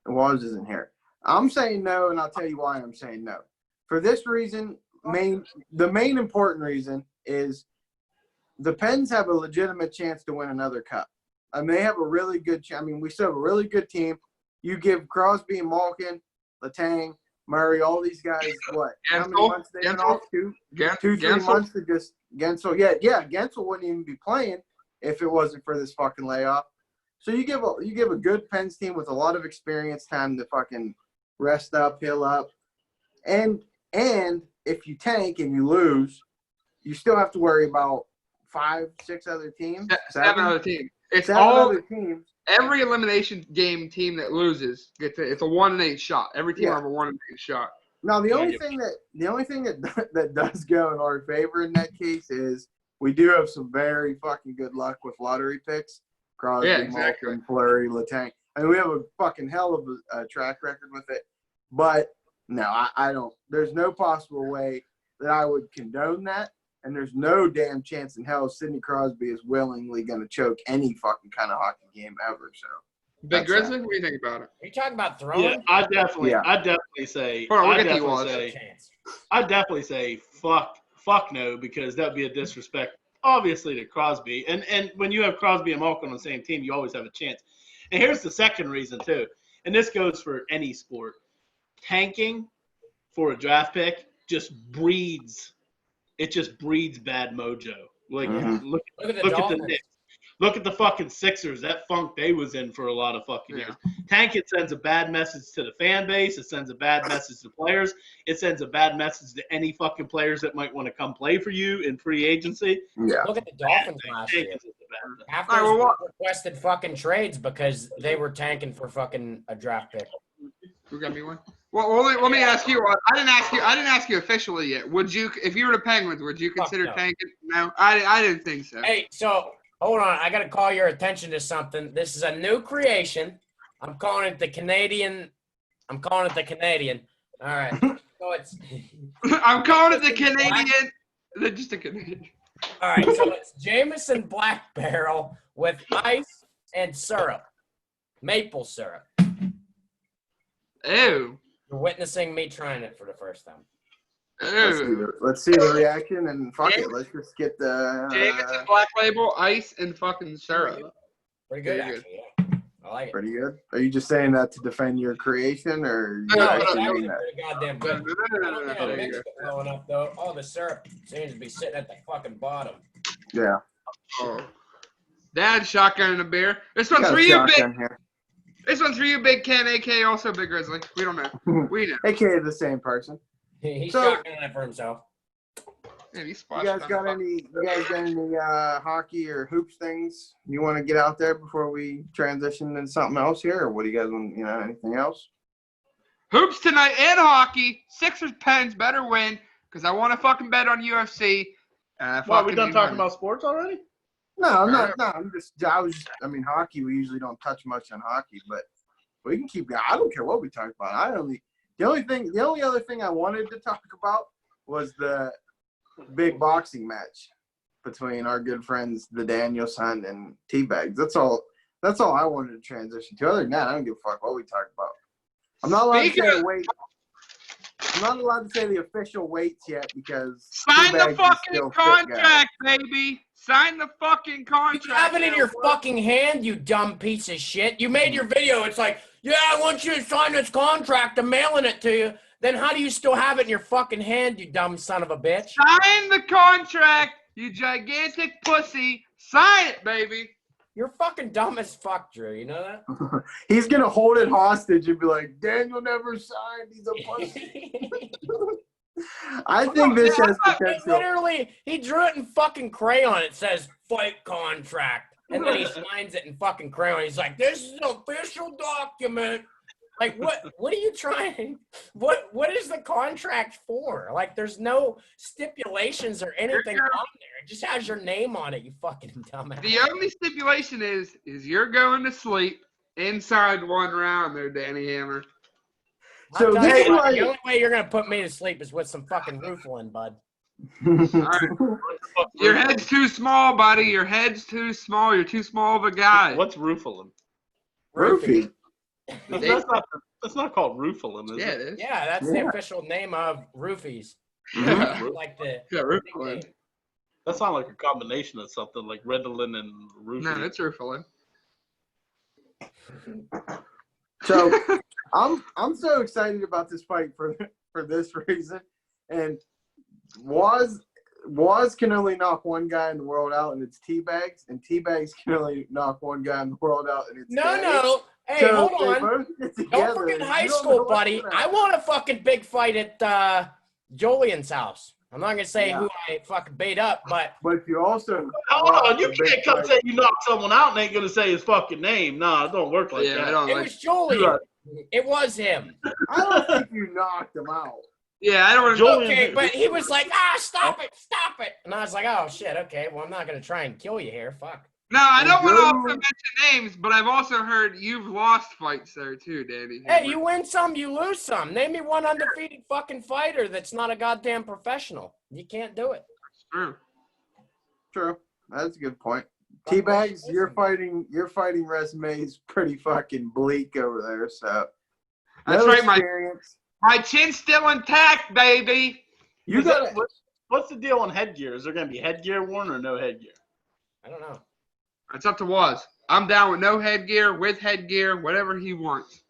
S2: Waz isn't here. I'm saying no, and I'll tell you why I'm saying no. For this reason, the main important reason is the Pens have a legitimate chance to win another cup. I mean, they have a really good – we still have a really good team. You give Crosby and Malkin, Letang, Murray, all these guys, what? How many months they've been off? 2-3 months to just – Gensel. Yeah, Gensel wouldn't even be playing if it wasn't for this fucking layoff. So you give a good Pens team with a lot of experience time to fucking rest up, heal up. And if you tank and you lose, you still have to worry about 5, 6 other teams.
S1: 7 other teams. It's
S2: 7
S1: all
S2: other teams.
S1: Every elimination game team that loses it's a 1-8 shot. Every team have a 1-8 shot.
S2: Now the only thing that does go in our favor in that case is we do have some very fucking good luck with lottery picks. Crosby, Malkin, Fleury, Letang. I mean, we have a fucking hell of a track record with it. But no, I don't. There's no possible way that I would condone that. And there's no damn chance in hell Sidney Crosby is willingly going to choke any fucking kind of hockey game ever. So,
S1: Big Grizzly, what do you think about it?
S3: Are you talking about throwing?
S4: Yeah, I definitely say. I'd definitely say fuck no, because that'd be a disrespect, obviously, to Crosby. And when you have Crosby and Malkin on the same team, you always have a chance. And here's the second reason too, and this goes for any sport: tanking for a draft pick just breeds. It just breeds bad mojo. Like, look at the Knicks. Look at the fucking Sixers. That funk they was in for a lot of fucking years. Tank, it sends a bad message to the fan base. It sends a bad message to players. It sends a bad message to any fucking players that might want to come play for you in free agency.
S2: Yeah.
S3: Look at the Dolphins last year. Half those requested fucking trades because they were tanking for fucking a draft pick.
S1: You got me one? Well, let me ask you. I didn't ask you officially yet. Would you, if you were the Penguins, would you consider tanking? No, I didn't think so.
S3: Hey, so hold on. I got to call your attention to something. This is a new creation. I'm calling it the Canadian. All right. So it's.
S1: I'm calling it the Canadian. Just a Canadian.
S3: All right. So it's Jameson Black Barrel with ice and syrup, maple syrup.
S1: Ew.
S3: You're witnessing me trying it for the first time.
S2: Let's see the reaction and fuck it. Let's just get the
S1: Jameson Black Label, ice, and fucking syrup.
S3: Pretty good, actually. Yeah. I like it.
S2: Pretty good. Are you just saying that to defend your creation, or
S3: No,
S2: you
S3: it's
S2: actually
S3: actually
S2: mean that?
S3: pretty goddamn good. I don't think I mixed it well enough, though. All the syrup seems to be sitting at the fucking bottom.
S2: Yeah.
S1: Oh. Dad, shotgun and a beer. This one's for you, big. This one's for you, Big Ken, a.k.a. also Big Grizzly. We don't know. We know.
S2: A.k.a. the same person.
S3: He's shotgunning it for himself.
S1: Man,
S2: you guys got any hockey or hoops things you want to get out there before we transition into something else here? Or what do you guys want, anything else?
S1: Hoops tonight and hockey. Sixers Pens better win because I want to fucking bet on UFC.
S4: What, we done talking about sports already?
S2: No, no. Hockey, we usually don't touch much on hockey, but we can keep going. I don't care what we talk about. The only other thing I wanted to talk about was the big boxing match between our good friends, the Danielson and TeaBags. That's all I wanted to transition to. Other than that, I don't give a fuck what we talk about. I'm not allowed to say the weight. I'm not allowed to say the official weights yet because
S1: sign the fucking contract, baby. Sign the fucking contract.
S3: You have it in your fucking hand, you dumb piece of shit. You made your video. It's like, yeah, I want you to sign this contract. I'm mailing it to you. Then how do you still have it in your fucking hand, you dumb son of a bitch?
S1: Sign the contract, you gigantic pussy. Sign it, baby.
S3: You're fucking dumb as fuck, Drew. You know that?
S2: He's going to hold it hostage and be like, Daniel never signed. He's a pussy. I think this has potential.
S3: Literally, he drew it in fucking crayon. It says, fight contract. And then he signs it in fucking crayon. He's like, this is an official document. Like, what are you trying? What is the contract for? Like, there's no stipulations or anything on there. It just has your name on it, you fucking dumbass.
S1: The only stipulation is you're going to sleep inside one round there, Danny Hammer.
S2: So
S3: the only way you're going to put me to sleep is with some fucking Rooflin, bud.
S1: All right. Your head's too small, buddy. Your head's too small. You're too small of a guy.
S4: What's roofalin?
S2: Roofie.
S4: That's not called roofalin, is
S1: Yeah,
S4: it?
S1: it is.
S3: Yeah, that's the official name of roofies.
S1: Yeah.
S3: Like the
S1: Yeah, Rufalin.
S3: nickname.
S4: That sounds like a combination of something like Ritalin and roofie.
S1: No, it's Rufalin.
S2: So I'm so excited about this fight for this reason. And Was can only knock one guy in the world out, and it's TeaBags, and TeaBags can only knock one guy in the world out, and it's Danny.
S3: No. Hey,
S2: So
S3: hold
S2: they
S3: on.
S2: both get
S3: Don't
S2: together,
S3: forget
S2: and
S3: high
S2: you don't know
S3: school,
S2: what's
S3: buddy.
S2: gonna
S3: I
S2: happen.
S3: want a fucking big fight at Julian's house. I'm not gonna say who I fucking beat up, but
S2: But you also
S4: Hold on, you
S2: a big
S4: can't come
S2: fight.
S4: say you knocked someone out and ain't gonna say his fucking name. No, it don't work like
S1: Yeah,
S4: that.
S1: I don't
S3: it
S1: like.
S3: was Julian. It was him.
S2: I don't think you knocked him out.
S1: Yeah, I don't want to.
S4: Julian-
S3: Okay, but he was like, stop it. And I was like, oh, shit, okay, well, I'm not going to try and kill you here. Fuck.
S1: No, I don't want to also
S2: Drew-
S1: mention names, but I've also heard you've lost fights there too, Danny.
S3: Hey, you win some, you lose some. Name me one undefeated fucking fighter that's not a goddamn professional. You can't do it.
S1: True.
S2: True, that's a good point.
S3: Fuck,
S2: TeaBags,
S3: listen.
S2: your fighting resume is pretty fucking bleak over there. So
S1: That's
S2: no
S1: right,
S2: experience.
S1: my chin's still intact, baby.
S2: You got
S4: What's the deal on headgear? Is there gonna be headgear worn or no headgear?
S3: I don't know.
S1: It's up to Waz. I'm down with no headgear, with headgear, whatever he wants.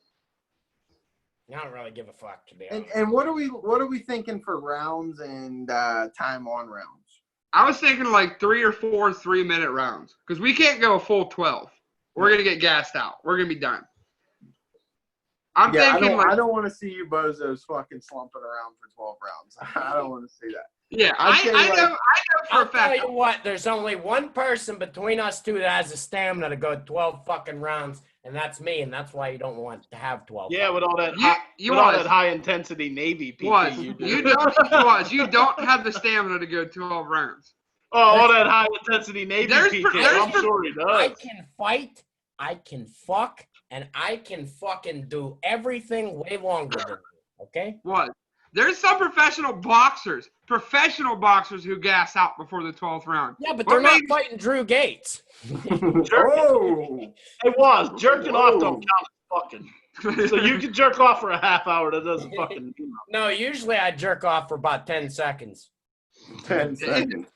S3: I don't really give a fuck, to be
S2: And
S3: honest.
S2: and what are we thinking for rounds and time on rounds?
S1: I was thinking like 3 or 4 3-minute rounds because we can't go a full 12. We're gonna get gassed out. We're gonna be done. I'm thinking
S2: I don't want to see you bozos fucking slumping around for 12 rounds. I don't want to see that.
S1: yeah,
S2: I'd say,
S1: I
S2: like-
S1: know for
S3: I'll
S1: a
S3: tell
S1: fact.
S3: you what, there's only one person between us two that has the stamina to go 12 fucking rounds, and that's me, and that's why you don't want to have 12.
S4: Yeah, with all that
S1: You
S4: with all
S1: was.
S4: that high intensity Navy PT
S1: Was
S4: you do.
S1: you don't have the stamina to go 12 rounds.
S4: Oh, all that high intensity Navy
S1: There's
S4: PT.
S1: there's
S4: I'm sure he
S3: I
S4: does.
S3: can fight, I can fuck, and I can fucking do everything way longer than you, okay?
S1: What? There's some professional boxers who gas out before the 12th round.
S3: Yeah, but
S1: What
S3: they're not
S1: made-
S3: fighting Drew Gates.
S2: Oh,
S4: It was jerking off don't
S2: Whoa.
S4: count as fucking. So you can jerk off for a half hour. That doesn't fucking.
S3: No, usually I jerk off for about 10 seconds.
S2: 10 seconds.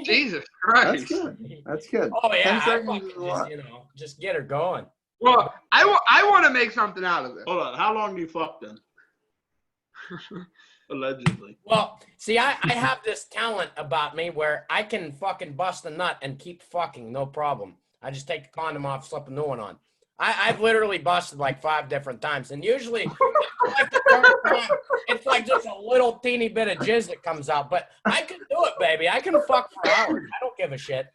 S1: Jesus
S2: That's
S1: Christ.
S2: good. That's good.
S3: Oh, yeah,
S2: 10
S3: I
S2: seconds
S3: fucking
S2: is a lot.
S3: just, just get her going.
S1: Well, I want to make something out of this.
S4: Hold on. How long do you fuck then? Allegedly.
S3: Well, see, I have this talent about me where I can fucking bust a nut and keep fucking, no problem. I just take the condom off, slip a new one on. I've literally busted like 5 different times, and usually like the third time, it's like just a little teeny bit of jizz that comes out. But I can do it, baby. I can fuck for hours. I don't give a shit.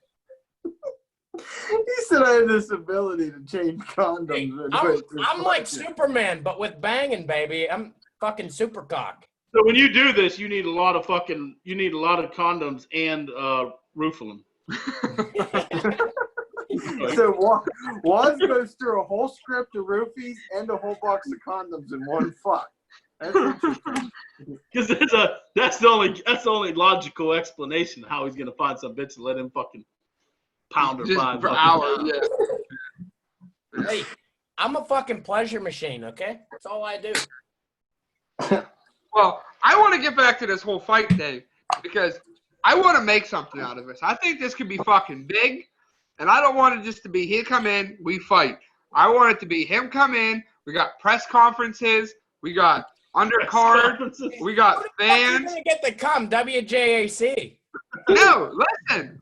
S2: He said I had this ability to change condoms.
S3: Hey,
S2: and
S3: I'm
S2: wait,
S3: like
S2: just-
S3: Superman, but with banging, baby. I'm fucking super cock.
S4: So when you do this, you need a lot of condoms and Rufalin.
S2: So Waz goes through a whole script of roofies and a whole box of condoms in one fuck. That's interesting.
S4: Because that's the only logical explanation how he's gonna find some bitch to let him fucking pound her
S1: Just
S4: 5
S1: for
S4: fucking
S1: hours,
S4: times.
S1: yeah.
S3: Hey, I'm a fucking pleasure machine, okay? That's all I do.
S1: Well, I want to get back to this whole fight thing because I want to make something out of this. I think this could be fucking big, and I don't want it just to be he come in, we fight. I want it to be him come in, we got press conferences, we got undercard, we got
S3: Who the fuck you
S1: fans.
S3: gonna get to come? WJAC.
S1: No,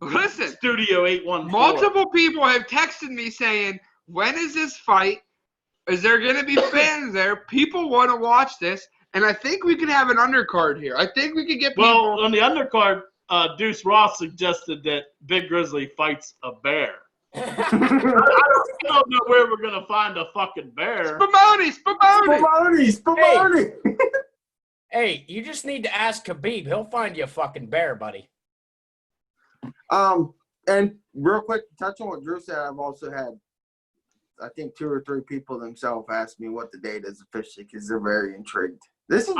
S1: listen.
S4: Studio 814.
S1: Multiple people have texted me saying, when is this fight? Is there going to be fans there? People want to watch this. And I think we can have an undercard here. I think we could get people.
S4: Well, on the undercard, Deuce Ross suggested that Big Grizzly fights a bear. I don't know where we're gonna find a fucking bear.
S1: Spumoni.
S2: Spumoni.
S3: Hey, you just need to ask Khabib. He'll find you a fucking bear, buddy.
S2: And real quick, to touch on what Drew said, I've also had, I think 2 or 3 people themselves ask me what the date is officially because they're very intrigued. This is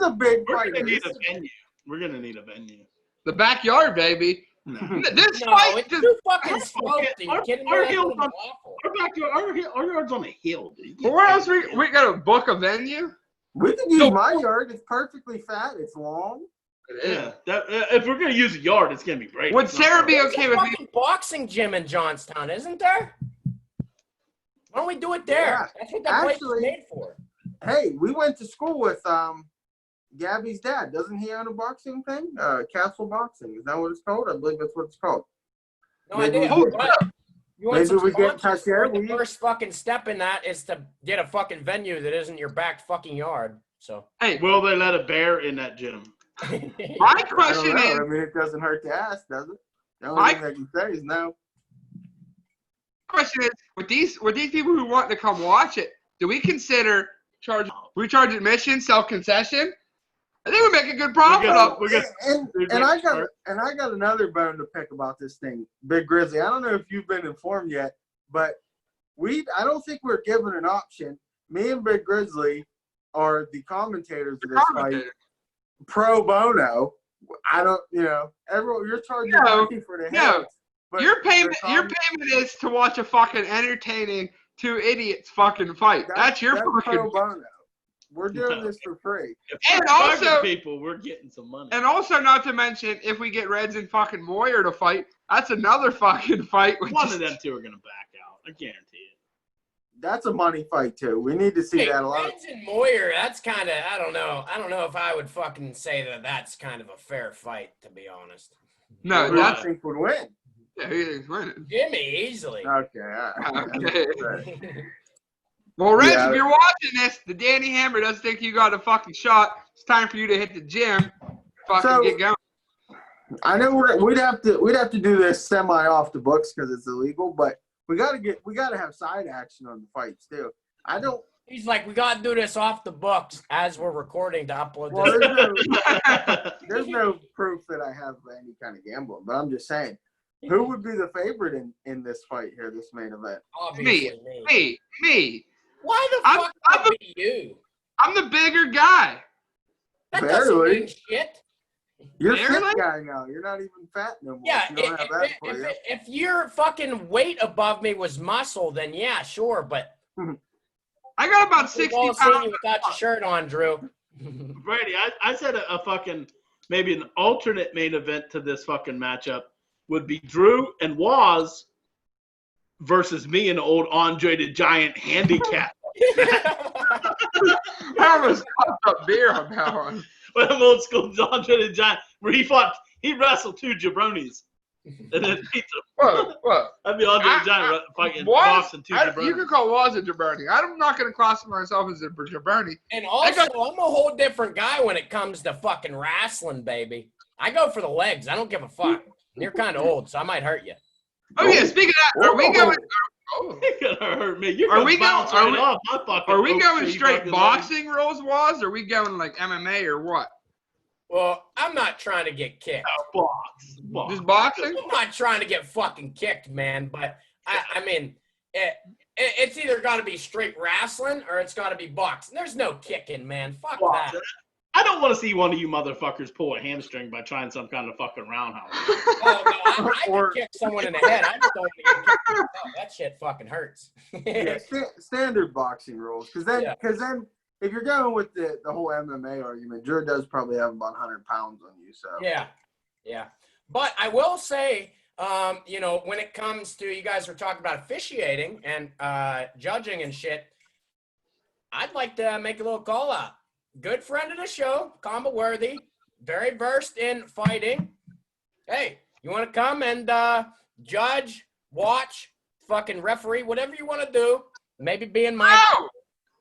S2: a big
S4: We're
S2: fight.
S4: gonna need a venue. We're gonna need a venue.
S1: The backyard, baby.
S4: No.
S1: This
S3: No,
S1: fight
S3: it's
S1: just.
S3: too fucking sloped. Are you kidding me?
S4: Our
S3: That's
S4: hill's
S3: gonna
S4: on
S3: be awful.
S4: our backyard. Our yard's on a hill, dude.
S1: Well, where else we gotta book a venue?
S2: We can use my yard. It's perfectly fat. It's long.
S4: Yeah, if we're gonna use a yard, it's gonna be great.
S1: Would Sarah be
S3: There's
S1: okay
S3: a
S1: with me?
S3: fucking boxing gym in Johnstown, isn't there? Why don't we do it there?
S2: Yeah.
S3: That's what that place
S2: Actually-
S3: is made for.
S2: Hey, we went to school with Gabby's dad. Doesn't he own a boxing thing? Castle Boxing. Is that what it's called? I believe that's what it's called.
S3: No
S2: Maybe
S3: idea.
S2: we-
S3: But you want
S2: maybe
S3: some
S2: we get in
S3: sponsors
S2: touch there,
S3: for it? The
S2: we-
S3: first fucking step in that is to get a fucking venue that isn't your back fucking yard. So.
S1: Hey,
S4: Will they let a bear in that gym?
S1: my
S2: I
S1: question
S2: don't know.
S1: is.
S2: I mean, it doesn't hurt to ask, does it? The only
S1: My-
S2: thing I can say is no.
S1: Question is, with these people who want to come watch it, do we consider charge admission, self-concession? I think we make a good profit off.
S2: And I got another bone to pick about this thing, Big Grizzly. I don't know if you've been informed yet, but I don't think we're given an option. Me and Big Grizzly are the commentators of this fight, pro bono. I don't, everyone, you're charging money for the heads. But
S1: Your payment is to watch a fucking entertaining two idiots fucking fight. That's your fucking.
S2: pro bono. We're doing this for free.
S1: And also,
S4: people, we're getting some money.
S1: And also, not to mention, if we get Reds and fucking Moyer to fight, that's another fucking fight.
S4: One of them two are gonna back out. I guarantee it.
S2: That's a money fight too. We need to see that a lot.
S3: Reds and Moyer, that's kind of, I don't know if I would fucking say that that's kind of a fair fight, to be honest.
S1: No,
S2: Who do you
S1: that's
S2: think would win?
S1: yeah, who thinks winning?
S3: Jimmy, easily.
S2: Okay. All right.
S1: Okay. Well, Reds,
S2: Yeah.
S1: if you're watching this, the Danny Hammer doesn't think you got a fucking shot. It's time for you to hit the gym. Fucking get going.
S2: I know we'd have to do this semi off the books because it's illegal, but we gotta have side action on the fights too.
S3: He's like, we got to do this off the books as we're recording to upload
S2: Well,
S3: this.
S2: there's no proof that I have any kind of gambling, but I'm just saying, who would be the favorite in this fight here, this main event?
S3: Obviously
S1: Me.
S3: Why the
S1: I'm-
S3: fuck
S1: I'm
S3: would it be you?
S1: I'm the bigger guy.
S3: That doesn't
S2: Barely.
S3: mean shit.
S2: You're a
S1: Barely?
S2: fit guy now. You're not even fat no more.
S3: Yeah,
S2: You don't have that for you.
S3: if your fucking weight above me was muscle, then yeah, sure, but
S1: I got about
S3: we've
S1: 60
S3: all seen
S1: pounds.
S3: you without your shirt on, Drew.
S4: Brady, I said a fucking maybe an alternate main event to this fucking matchup would be Drew and Waz versus me and old Andre the Giant handicap.
S1: I almost popped up beer on that one.
S4: One of them old school Andre the Giant where he wrestled two jabronis and then beat them.
S1: Whoa.
S4: That'd be Andre the Giant fighting
S1: Waz,
S4: boxing two jabronis.
S1: you can call Waz a jabroni. I'm not going to classify myself as a jabroni.
S3: And also, I'm a whole different guy when it comes to fucking wrestling, baby. I go for the legs. I don't give a fuck. You're kind of old, so I might hurt you.
S1: Oh, yeah, speaking of that, are we going... Oh.
S4: You're gonna hurt me. You're
S1: Are
S4: gonna
S1: we
S4: bounce
S1: going-
S4: right off my fucking.
S1: Are we
S4: Oak
S1: going
S4: Tree
S1: straight
S4: fucking
S1: boxing rules, Waz? Or are we going like MMA or what?
S3: Well, I'm not trying to get kicked.
S4: leg. Box.
S1: Just boxing?
S3: I'm not trying to get fucking kicked, man. But I mean, it's either got to be straight wrestling or it's got to be boxing. There's no kicking, man. Fuck
S4: Box.
S3: that.
S4: I don't want to see one of you motherfuckers pull a hamstring by trying some kind of fucking roundhouse.
S3: Oh, no, I can kick someone in the head. I just don't want to get kicked. Oh, that shit fucking hurts.
S2: Yeah, standard boxing rules. Because then, if you're going with the whole MMA argument, Drew does probably have about 100 pounds on you. So
S3: Yeah. But I will say, when it comes to, you guys were talking about officiating and judging and shit, I'd like to make a little call out. Good friend of the show, Combo Worthy, very versed in fighting. Hey, you want to come and judge, watch, fucking referee, whatever you want to do? Maybe be in my,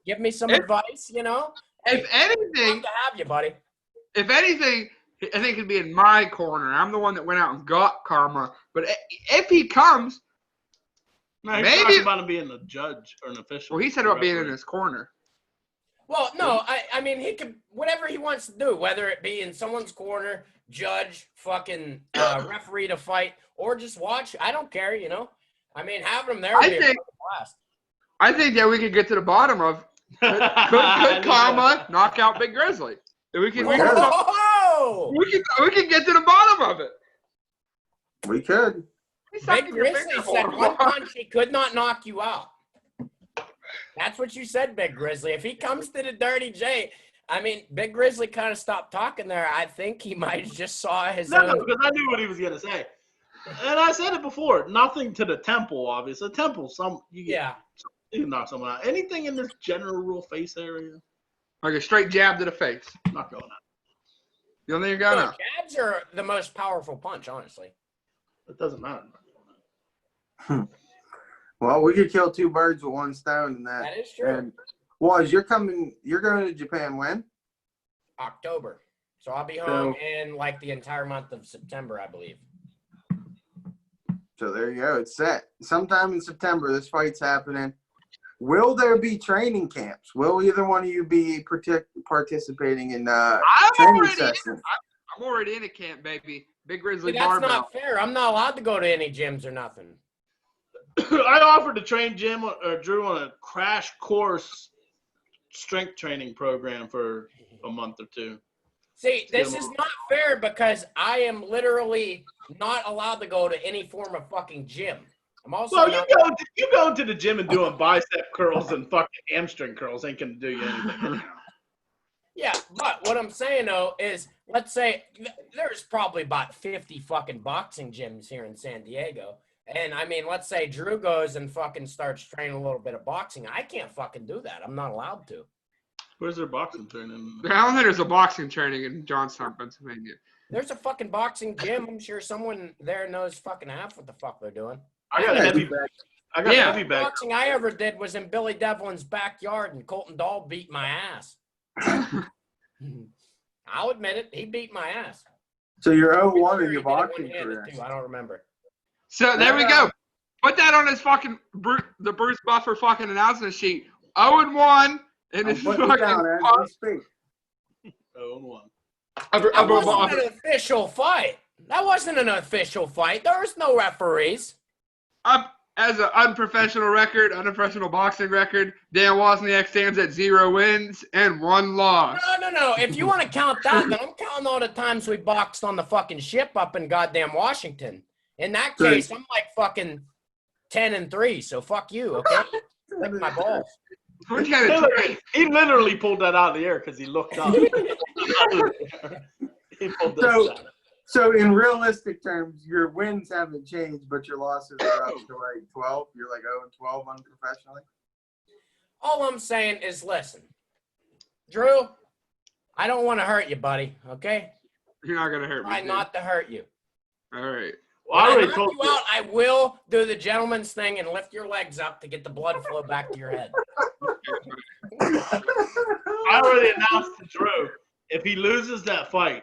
S3: give me some advice,
S1: If anything,
S3: love to have you, buddy.
S1: I think it'd be in my corner. I'm the one that went out and got Karma. But if he comes,
S4: No, he's
S1: maybe.
S4: talking about him being a judge or an official.
S1: Well, he said about being in
S4: referee.
S1: his corner.
S3: Well, no, I mean, he can, whatever he wants to do, whether it be in someone's corner, judge, fucking referee to fight, or just watch. I don't care, I mean, having him there would be a fucking blast.
S1: I think that we could get to the bottom of could Karma knock out Big Grizzly? If we can.
S3: Whoa! No.
S1: We can get to the bottom of it.
S2: We could.
S3: Big Grizzly said one punch he could not knock you out. That's what you said, Big Grizzly. If he comes to the Dirty J, I mean, Big Grizzly kind of stopped talking there. I think he might have just saw his own.
S4: No, because I knew what he was going to say. And I said it before. Nothing to the temple, obviously. The temple, you can knock someone out. Anything in this general face area?
S1: Like a straight jab to the face.
S4: Not going out.
S1: You don't think you're going out?
S3: Jabs are the most powerful punch, honestly.
S4: It doesn't matter.
S2: Well, we could kill two birds with one stone in that.
S3: That is true.
S2: And Was you're going to Japan when?
S3: October. So I'll be home in like the entire month of September, I believe.
S2: So there you go. It's set. Sometime in September, this fight's happening. Will there be training camps? Will either one of you be participating in training sessions?
S1: I'm already in a camp, baby. Big Grizzly
S3: That's
S1: barbell.
S3: not fair. I'm not allowed to go to any gyms or nothing.
S4: I offered to train Drew on a crash course strength training program for a month or two.
S3: See, this is not fair because I am literally not allowed to go to any form of fucking gym. I'm also
S4: you go to the gym and doing bicep curls and fucking hamstring curls ain't gonna do you anything.
S3: Yeah, but what I'm saying though is, let's say there's probably about 50 fucking boxing gyms here in San Diego. And I mean, let's say Drew goes and fucking starts training a little bit of boxing. I can't fucking do that. I'm not allowed to.
S4: Where's their boxing training?
S1: I don't think there's a boxing training in Johnstown, Pennsylvania.
S3: There's a fucking boxing gym. I'm sure someone there knows fucking half what the fuck they're doing.
S4: I got a heavy bag. Heavy bag.
S3: The boxing I ever did was in Billy Devlin's backyard, and Colton Dahl beat my ass. I'll admit it. He beat my ass.
S2: So you're 0-1 in your boxing career.
S3: I don't remember.
S1: So there we go. Put that on his fucking the Bruce Buffer fucking announcement sheet. 0-1 in his fucking.
S2: Down,
S4: 0-1.
S3: That wasn't an official fight. That wasn't an official fight. There was no referees.
S1: As an unprofessional boxing record, Dan Wozniak stands at 0 wins and 1 loss.
S3: No. If you want to count that, then I'm counting all the times we boxed on the fucking ship up in goddamn Washington. In that case, I'm like fucking 10-3. So fuck you, okay? Lick my balls.
S4: He literally pulled that out of the air because he looked up. He pulled this out.
S2: So in realistic terms, your wins haven't changed, but your losses are up to like 12. You're like 0-12 unprofessionally.
S3: All I'm saying is, listen, Drew, I don't want to hurt you, buddy. Okay?
S1: You're not gonna hurt me.
S3: Try not to hurt you.
S1: All right.
S4: Well, I already
S3: told you out. I will do the gentleman's thing and lift your legs up to get the blood flow back to your head.
S4: I already announced to Drew, if he loses that fight,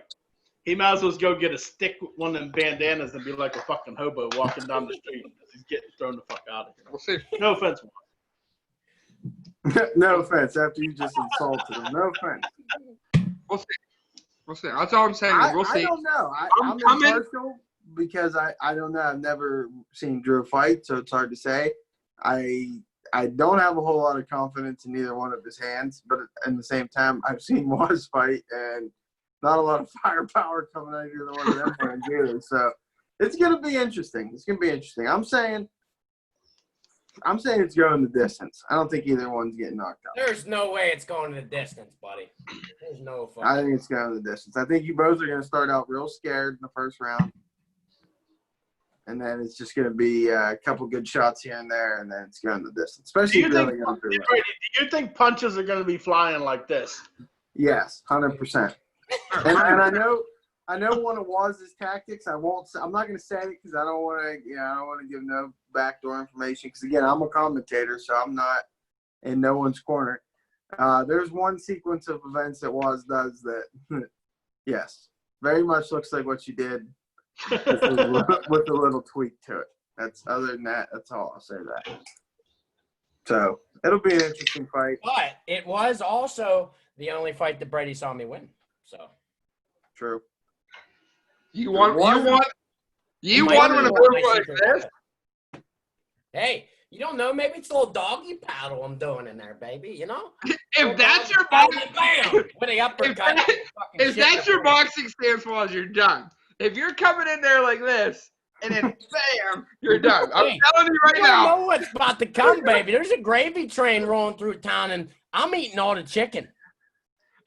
S4: he might as well go get a stick with one of them bandanas and be like a fucking hobo walking down the street. He's getting thrown the fuck out of here.
S1: We'll see.
S4: No offense,
S2: Juan. No offense. After you just insulted him. No offense.
S1: We'll see. That's all I'm saying. We'll see.
S2: I don't know. I'm impartial because I don't know. I've never seen Drew fight, so it's hard to say. I don't have a whole lot of confidence in either one of his hands, but at the same time, I've seen Waz fight, and not a lot of firepower coming out of either one of them hands either. So it's going to be interesting. I'm saying it's going the distance. I don't think either one's getting knocked out.
S3: There's no way it's going to the distance, buddy. There's no fucking.
S2: I think it's going the distance. I think you both are going to start out real scared in the first round. And then it's just going to be a couple good shots here and there, and then it's going the distance. Especially if you're going through.
S4: Do you think punches are going to be flying like this?
S2: Yes, 100%. And I know one of Waz's tactics. I'm not going to say it because I don't want to give no backdoor information. Because again, I'm a commentator, so I'm not in no one's corner. There's one sequence of events that Waz does that, yes, very much looks like what you did, with a little tweak to it. Other than that, that's all I'll say that. So it'll be an interesting fight.
S3: But it was also the only fight that Brady saw me win. So
S2: true.
S1: You want when a move like this?
S3: Hey, You don't know. Maybe it's a little doggy paddle I'm doing in there, baby. You know.
S1: If that's your
S3: boxing,
S1: boxing,
S3: bam, with a uppercut.
S1: if that's your boxing stance, was you're done. If you're coming in there like this and then bam, you're done. I'm
S3: Hey,
S1: telling you right
S3: you
S1: now.
S3: don't know what's about to come, baby. There's a gravy train rolling through town, and I'm eating all the chicken.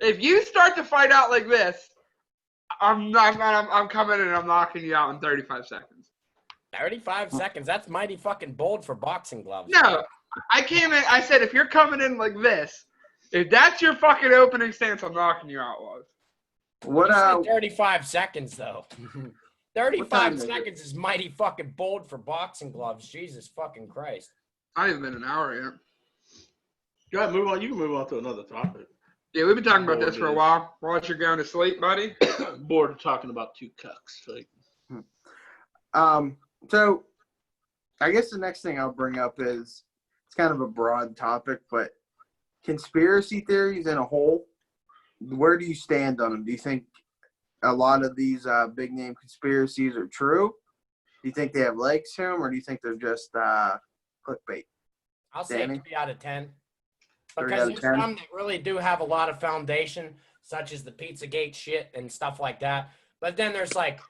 S1: If you start to fight out like this, I'm coming in and I'm knocking you out in 35 seconds.
S3: 35 seconds. That's mighty fucking bold for boxing gloves.
S1: No, I came in. I said if you're coming in like this, if that's your fucking opening stance, I'm knocking you out, was.
S2: What
S3: You said 35 seconds though. 35
S2: time is it?
S3: seconds is mighty fucking bold for boxing gloves. Jesus fucking Christ.
S1: Not even been an hour yet.
S4: Go ahead, move on. You can move on to another topic.
S1: Yeah, we've been talking about this for a while. While you're going to sleep, buddy.
S4: Bored of talking about two cucks. Like,
S2: So I guess the next thing I'll bring up is it's kind of a broad topic, but conspiracy theories in a whole, where do you stand on them? Do you think a lot of these big name conspiracies are true? Do you think they have legs to them, or do you think they're just clickbait?
S3: I'll say
S2: Danny?
S3: 3 out of 10.
S2: 3
S3: Because
S2: out of
S3: there's
S2: 10?
S3: some that really do have a lot of foundation, such as the Pizzagate shit and stuff like that. But then there's like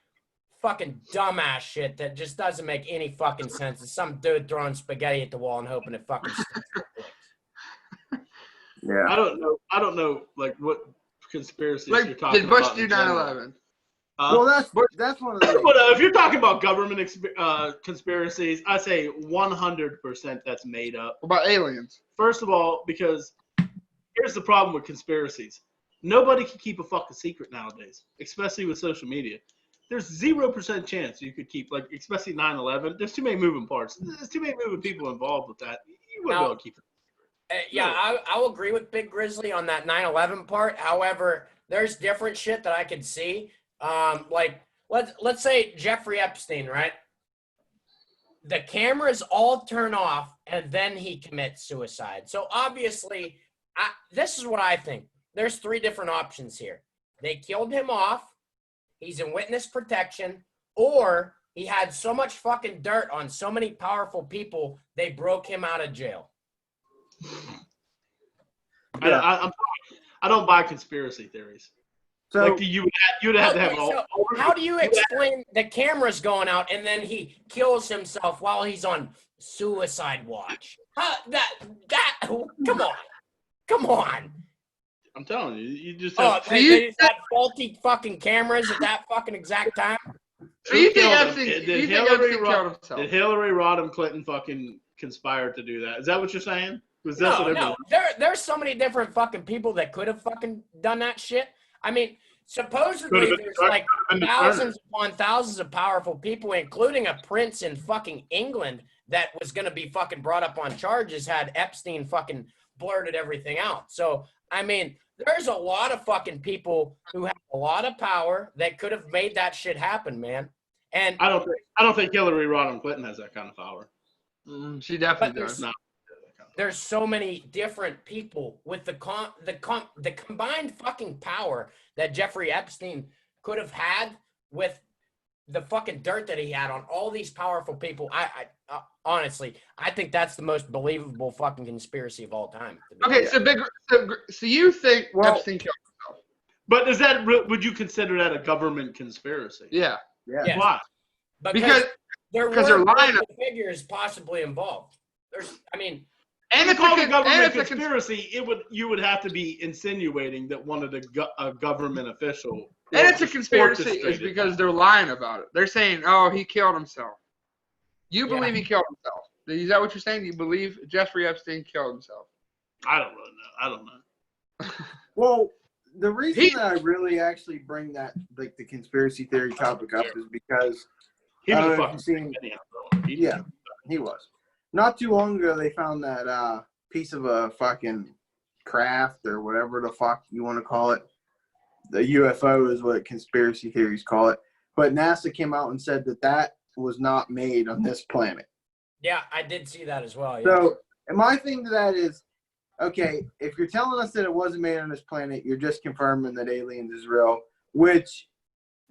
S3: fucking dumbass shit that just doesn't make any fucking sense. It's some dude throwing spaghetti at the wall and hoping it fucking sticks.
S2: Yeah.
S4: I don't know, like what conspiracies you're
S1: Like,
S4: talking
S1: did Bush
S4: about.
S1: do
S4: in general.
S1: 9/11?
S2: Well, that's one of the
S4: But if you're talking about government conspiracies, I say 100% that's made up.
S1: What about aliens?
S4: First of all, because here's the problem with conspiracies. Nobody can keep a fucking secret nowadays, especially with social media. There's 0% chance you could keep, like, especially 9/11. There's too many moving parts. There's too many moving people involved with that. You wouldn't be able to keep it.
S3: Yeah, I will agree with Big Grizzly on that 9/11 part. However, there's different shit that I could see. Like let's say Jeffrey Epstein, right? The cameras all turn off and then he commits suicide. So obviously, this is what I think. There's 3 different options here. They killed him off. He's in witness protection, or he had so much fucking dirt on so many powerful people, they broke him out of jail.
S2: Yeah.
S4: I don't buy conspiracy theories.
S2: So
S4: Like you'd have to have all.
S3: How do you explain the cameras going out and then he kills himself while he's on suicide watch? Come on.
S4: I'm telling you, you just
S3: Oh,
S4: have.
S3: they just had faulty fucking cameras at that fucking exact time.
S1: So you think
S4: killed him?
S1: Epstein?
S4: Did
S1: You think
S4: Hillary
S1: Epstein killed himself?
S4: Did Hillary Rodham Clinton fucking conspire to do that? Is that what you're saying? Was that
S3: No. There's so many different fucking people that could have fucking done that shit. I mean, supposedly there's like thousands upon thousands of powerful people, including a prince in fucking England that was going to be fucking brought up on charges had Epstein fucking blurted everything out. So, I mean, there's a lot of fucking people who have a lot of power that could have made that shit happen, man. And
S4: I don't think Hillary Rodham Clinton has that kind of power.
S1: She definitely
S3: But
S1: does.
S4: No.
S3: there's so many different people with the combined fucking power that Jeffrey Epstein could have had with the fucking dirt that he had on all these powerful people. I honestly, I think that's the most believable fucking conspiracy of all time.
S1: Okay, so you think Epstein killed himself?
S4: But would you consider that a government conspiracy?
S1: Yeah.
S3: Yes.
S4: Why?
S1: Because
S3: there
S1: because they're
S3: were
S1: lying.
S3: political figures possibly involved.
S1: And
S4: If
S1: it's
S4: you call it
S1: a
S4: a government
S1: and it's a
S4: conspiracy, you would have to be insinuating that one of a government official.
S1: And it's a conspiracy is
S4: orchestrated
S1: because
S4: that.
S1: they're lying about it. They're saying, "Oh, he killed himself." You
S3: Yeah.
S1: believe he killed himself? Is that what you're saying? You believe Jeffrey Epstein killed himself?
S4: I don't really know. I don't know.
S2: Well, the reason that I really actually bring that, like, the conspiracy theory topic up is because
S4: He was
S2: I
S4: a
S2: don't know if
S4: fucking
S2: you've seen-
S4: anyhow, though.
S2: Yeah, he was. Not too long ago, they found that piece of a fucking craft or whatever the fuck you want to call it. The UFO is what conspiracy theories call it. But NASA came out and said that was not made on this planet.
S3: Yeah, I did see that as well. Yeah.
S2: So, and my thing to that is, okay, if you're telling us that it wasn't made on this planet, you're just confirming that aliens is real, which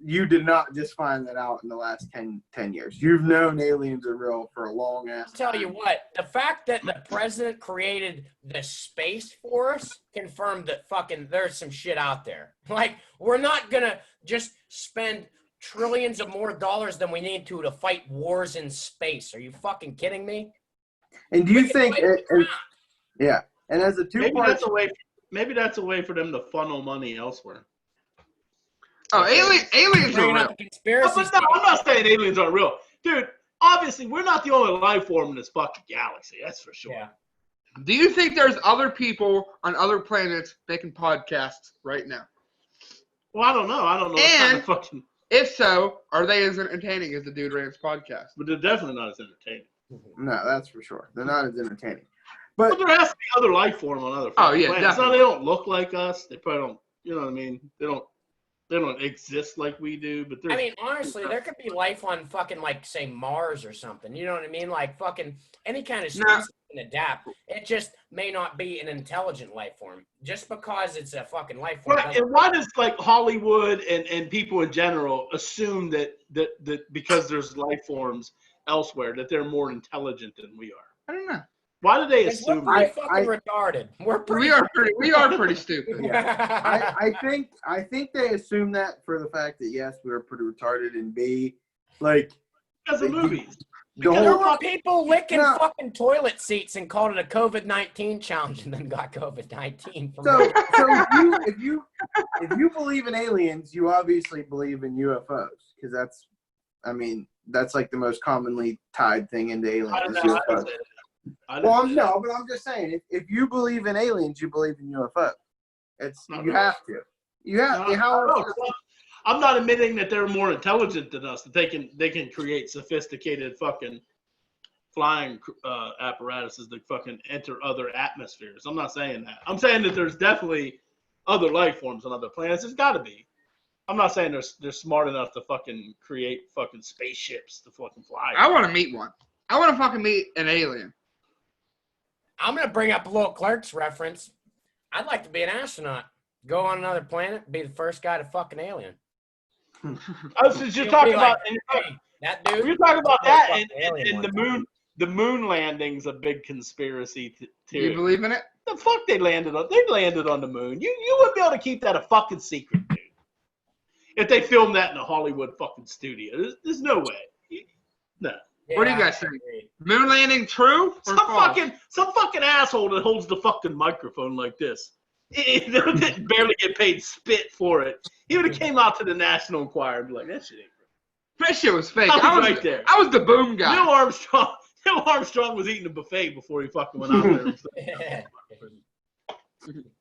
S2: you did not just find that out in the last 10 years. You've known aliens are real for a long ass time.
S3: I'll tell you what, the fact that the president created the space force confirmed that fucking there's some shit out there. Like, we're not gonna just spend trillions of more dollars than we need to fight wars in space. Are you fucking kidding me?
S2: And do you think yeah, and as a
S4: maybe that's a way for them to funnel money elsewhere.
S1: Oh, aliens are
S3: Bringing
S1: real.
S3: up a conspiracy
S4: But no, I'm not saying aliens aren't real. Dude, obviously, we're not the only life form in this fucking galaxy. That's for sure.
S3: Yeah.
S1: Do you think there's other people on other planets making podcasts right now?
S4: Well, I don't know. I don't know. What kind of fucking...
S1: If so, are they as entertaining as the Dude Rants podcast?
S4: But they're definitely not as entertaining.
S2: No, that's for sure. They're not as entertaining.
S4: But there has to be other life form on other planets.
S1: Definitely.
S4: So they don't look like us. They probably don't. You know what I mean? They don't exist like we do. But
S3: I mean, honestly, there could be life on fucking, like, say, Mars or something. You know what I mean? Like, fucking any kind of species can adapt. It just may not be an intelligent life form. Just because it's a fucking life form.
S4: Right. And why does, like, Hollywood and people in general assume that because there's life forms elsewhere that they're more intelligent than we are?
S1: I don't know.
S4: Why do they
S3: We're
S4: assume
S3: pretty fucking retarded.
S1: We are pretty stupid.
S2: Yeah. I think they assume that for the fact that yes, we were pretty retarded, and B, like
S4: because of movies.
S3: There were people licking fucking toilet seats and called it a COVID-19 challenge and then got COVID-19.
S2: So if you believe in aliens, you obviously believe in UFOs because that's like the most commonly tied thing into aliens. UFOs. Well, but I'm just saying, if you believe in aliens, you believe in UFOs. You have to.
S4: I'm not admitting that they're more intelligent than us. That they can create sophisticated fucking flying apparatuses that fucking enter other atmospheres. I'm not saying that. I'm saying that there's definitely other life forms on other planets. There's got to be. I'm not saying they're smart enough to fucking create fucking spaceships to fucking fly.
S1: I want to meet one. I want to fucking meet an alien.
S3: I'm going to bring up a little Clerks reference. I'd like to be an astronaut. Go on another planet, be the first guy to fuck an alien.
S4: Since you're talking about
S3: that dude.
S4: You're talking about that, and the moon landing's a big conspiracy theory.
S1: You believe in it?
S4: The fuck they landed on the moon. You wouldn't be able to keep that a fucking secret, dude. If they filmed that in a Hollywood fucking studio, there's no way. No.
S3: Yeah,
S1: what do you guys think? Moon landing true or false?
S4: Some fucking asshole that holds the fucking microphone like this. That barely get paid spit for it. He would have came out to the National Enquirer and be like, that shit ain't real.
S1: That shit was fake.
S4: I was right there.
S1: I was the boom guy.
S4: Neil Armstrong was eating a buffet before he fucking went out there.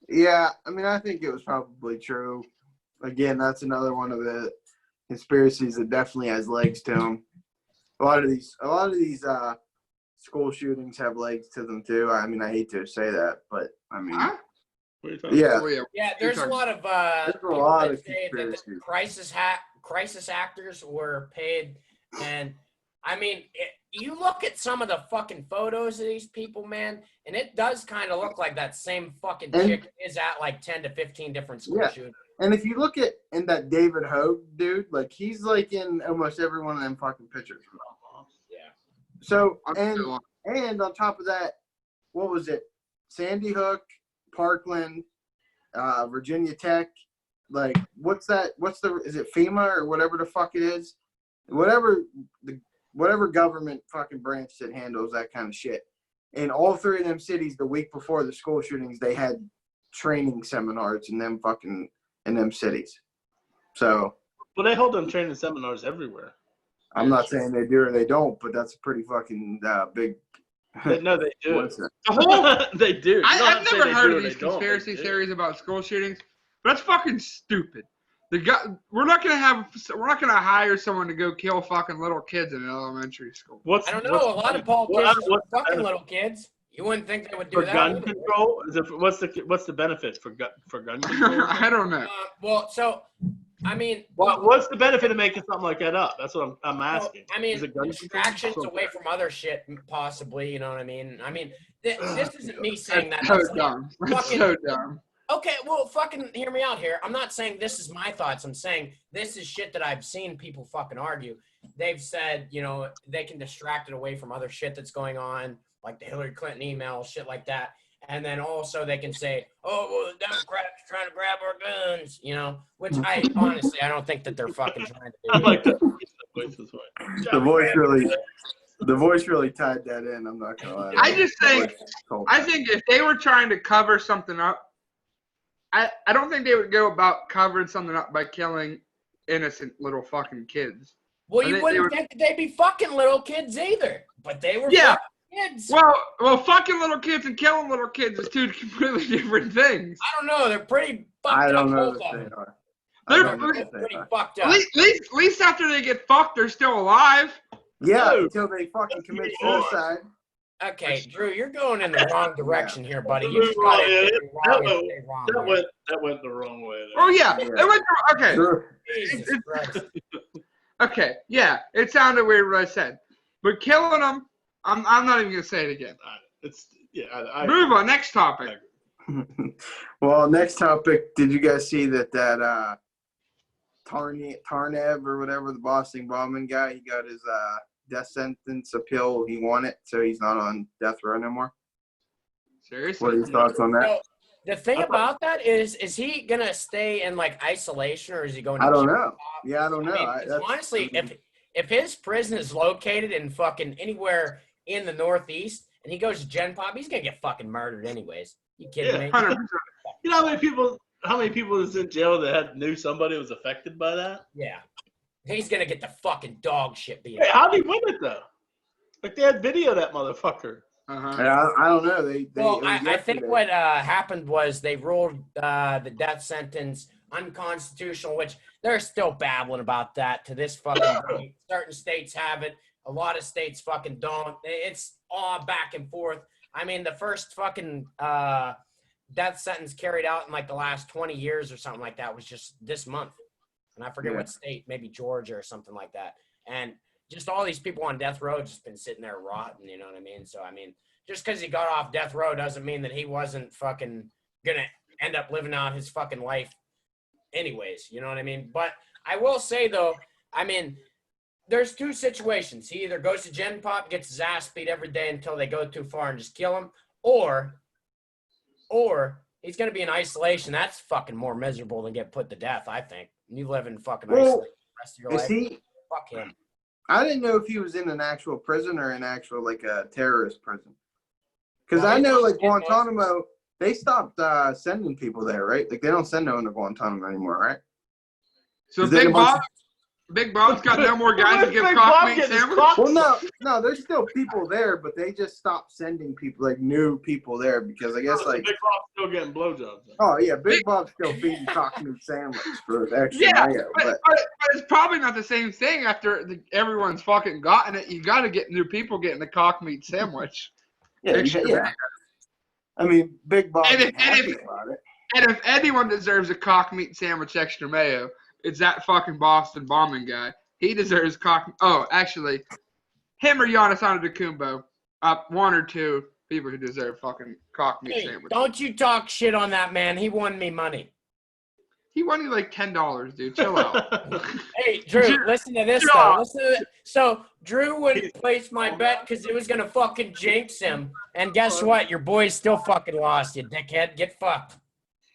S2: Yeah, I think it was probably true. Again, that's another one of the conspiracies that definitely has legs to them. A lot of these school shootings have legs to them too. I hate to say that, but
S1: Huh?
S2: Yeah.
S3: Yeah, there's a lot of
S2: conspiracies.
S3: That crisis actors were paid, and you look at some of the fucking photos of these people, man, and it does kind of look like that same fucking chick is at like 10 to 15 different school shootings.
S2: And if you look at that David Hogue dude, like he's like in almost every one of them fucking pictures.
S3: Yeah.
S2: So and on top of that, what was it? Sandy Hook, Parkland, Virginia Tech. Like, what's is it FEMA or whatever the fuck it is? Whatever government fucking branch that handles that kind of shit. In all three of them cities, the week before the school shootings, they had training seminars in them cities. So.
S4: Well, they hold them training seminars everywhere.
S2: I'm not saying they do or they don't, but that's a pretty fucking big.
S4: No, they do.
S1: They
S4: do.
S1: I've never heard of these conspiracy theories about school shootings, but that's fucking stupid. We're not gonna hire someone to go kill fucking little kids in an elementary school.
S3: I don't know. A lot of politicians are fucking little kids. You wouldn't think they would do
S4: that. For gun control? What's the benefit for gun control?
S1: I don't know.
S3: What's
S4: the benefit of making something like that up? That's what I'm asking.
S3: Distractions away from other shit, possibly. You know what I mean? This isn't me saying that.
S1: That's so dumb. That's so dumb.
S3: Okay, well, fucking hear me out here. I'm not saying this is my thoughts. I'm saying this is shit that I've seen people fucking argue. They've said, you know, they can distract it away from other shit that's going on, like the Hillary Clinton email, shit like that. And then also they can say, oh, well, the Democrats are trying to grab our guns, you know, which I honestly, I don't think that they're fucking trying to do.
S4: I like that voice as well.
S2: The voice really tied that in. I'm not gonna lie.
S1: I think if they were trying to cover something up, I don't think they would go about covering something up by killing innocent little fucking kids.
S3: Well, you wouldn't think that they'd be fucking little kids either, but they were
S1: Yeah.
S3: fucking kids.
S1: Well, fucking little kids and killing little kids is two completely different things.
S3: I don't know. They're pretty fucked up.
S2: I don't know
S3: both
S2: that
S3: of
S2: they
S3: them.
S2: are.
S3: They're pretty fucked up.
S1: At least after they get fucked, they're still alive.
S2: Yeah,
S4: No.
S2: until they fucking commit suicide.
S3: Okay, Drew, you're going in the wrong direction here, buddy. You
S4: That
S3: just got it wrong.
S4: went the wrong way. There.
S1: Oh yeah, it went okay.
S2: Sure.
S3: Jesus Christ.
S1: Okay, yeah, it sounded weird what I said, but killing them, I'm not even gonna say it again. Move on. Next topic.
S2: Well, next topic. Did you guys see that Tarnev or whatever, the Boston bombing guy, he got his death sentence appeal. He won it, so he's not on death row anymore.
S1: Seriously?
S2: What are your thoughts on that?
S3: So, the thing about that is he gonna stay in like isolation or is he going to
S2: I don't
S3: jail?
S2: know. Yeah, I don't know.
S3: I mean, honestly, if his prison is located in fucking anywhere in the Northeast and he goes to Gen Pop, he's gonna get fucking murdered anyways. You kidding me?
S1: 100%.
S4: You know how many people is in jail that knew somebody was affected by that?
S3: Yeah. He's gonna get the fucking dog shit beat.
S4: Hey, how did he win it though? Like they had video of that motherfucker.
S2: Yeah, I don't know.
S3: I think what happened was they ruled the death sentence unconstitutional, which they're still babbling about that to this fucking day. Certain states have it. A lot of states fucking don't. It's all back and forth. I mean, the first fucking death sentence carried out in like the last 20 years or something like that was just this month. And I forget what state, maybe Georgia or something like that. And just all these people on death row just been sitting there rotting, you know what I mean? So, I mean, just because he got off death row doesn't mean that he wasn't fucking going to end up living out his fucking life anyways, you know what I mean? But I will say, though, I mean, there's two situations. He either goes to Gen Pop, gets his ass beat every day until they go too far and just kill him, or he's going to be in isolation. That's fucking more miserable than get put to death, I think. You live in fucking isolation the rest of your life. Fuck him.
S2: I didn't know if he was in an actual prison or an actual, like, a terrorist prison. Because I know, like, Guantanamo, they stopped sending people there, right? Like, they don't send no one to Guantanamo anymore, right?
S1: So Big Bob's got no more guys to give cock meat sandwich?
S2: Well, no, there's still people there, but they just stopped sending people, like, new people there because I guess, like...
S4: Big Bob's still getting blowjobs.
S2: Oh, yeah, Big Bob's still feeding cock meat sandwich for extra mayo.
S1: But it's probably not the same thing after everyone's fucking gotten it. You got to get new people getting the cock meat sandwich.
S2: Yeah. I mean, Big Bob is happy about it.
S1: And if anyone deserves a cock meat sandwich extra mayo, it's that fucking Boston bombing guy. He deserves cock. Oh, actually, him or Giannis Antetokounmpo, one or two people who deserve fucking cock meat sandwich.
S3: Don't you talk shit on that man. He won me money.
S1: He won you like $10, dude. Chill out.
S3: Hey, Drew, listen to this, though. So, Drew wouldn't place my bet because it was going to fucking jinx him. And guess what? Your boys still fucking lost, you dickhead. Get fucked.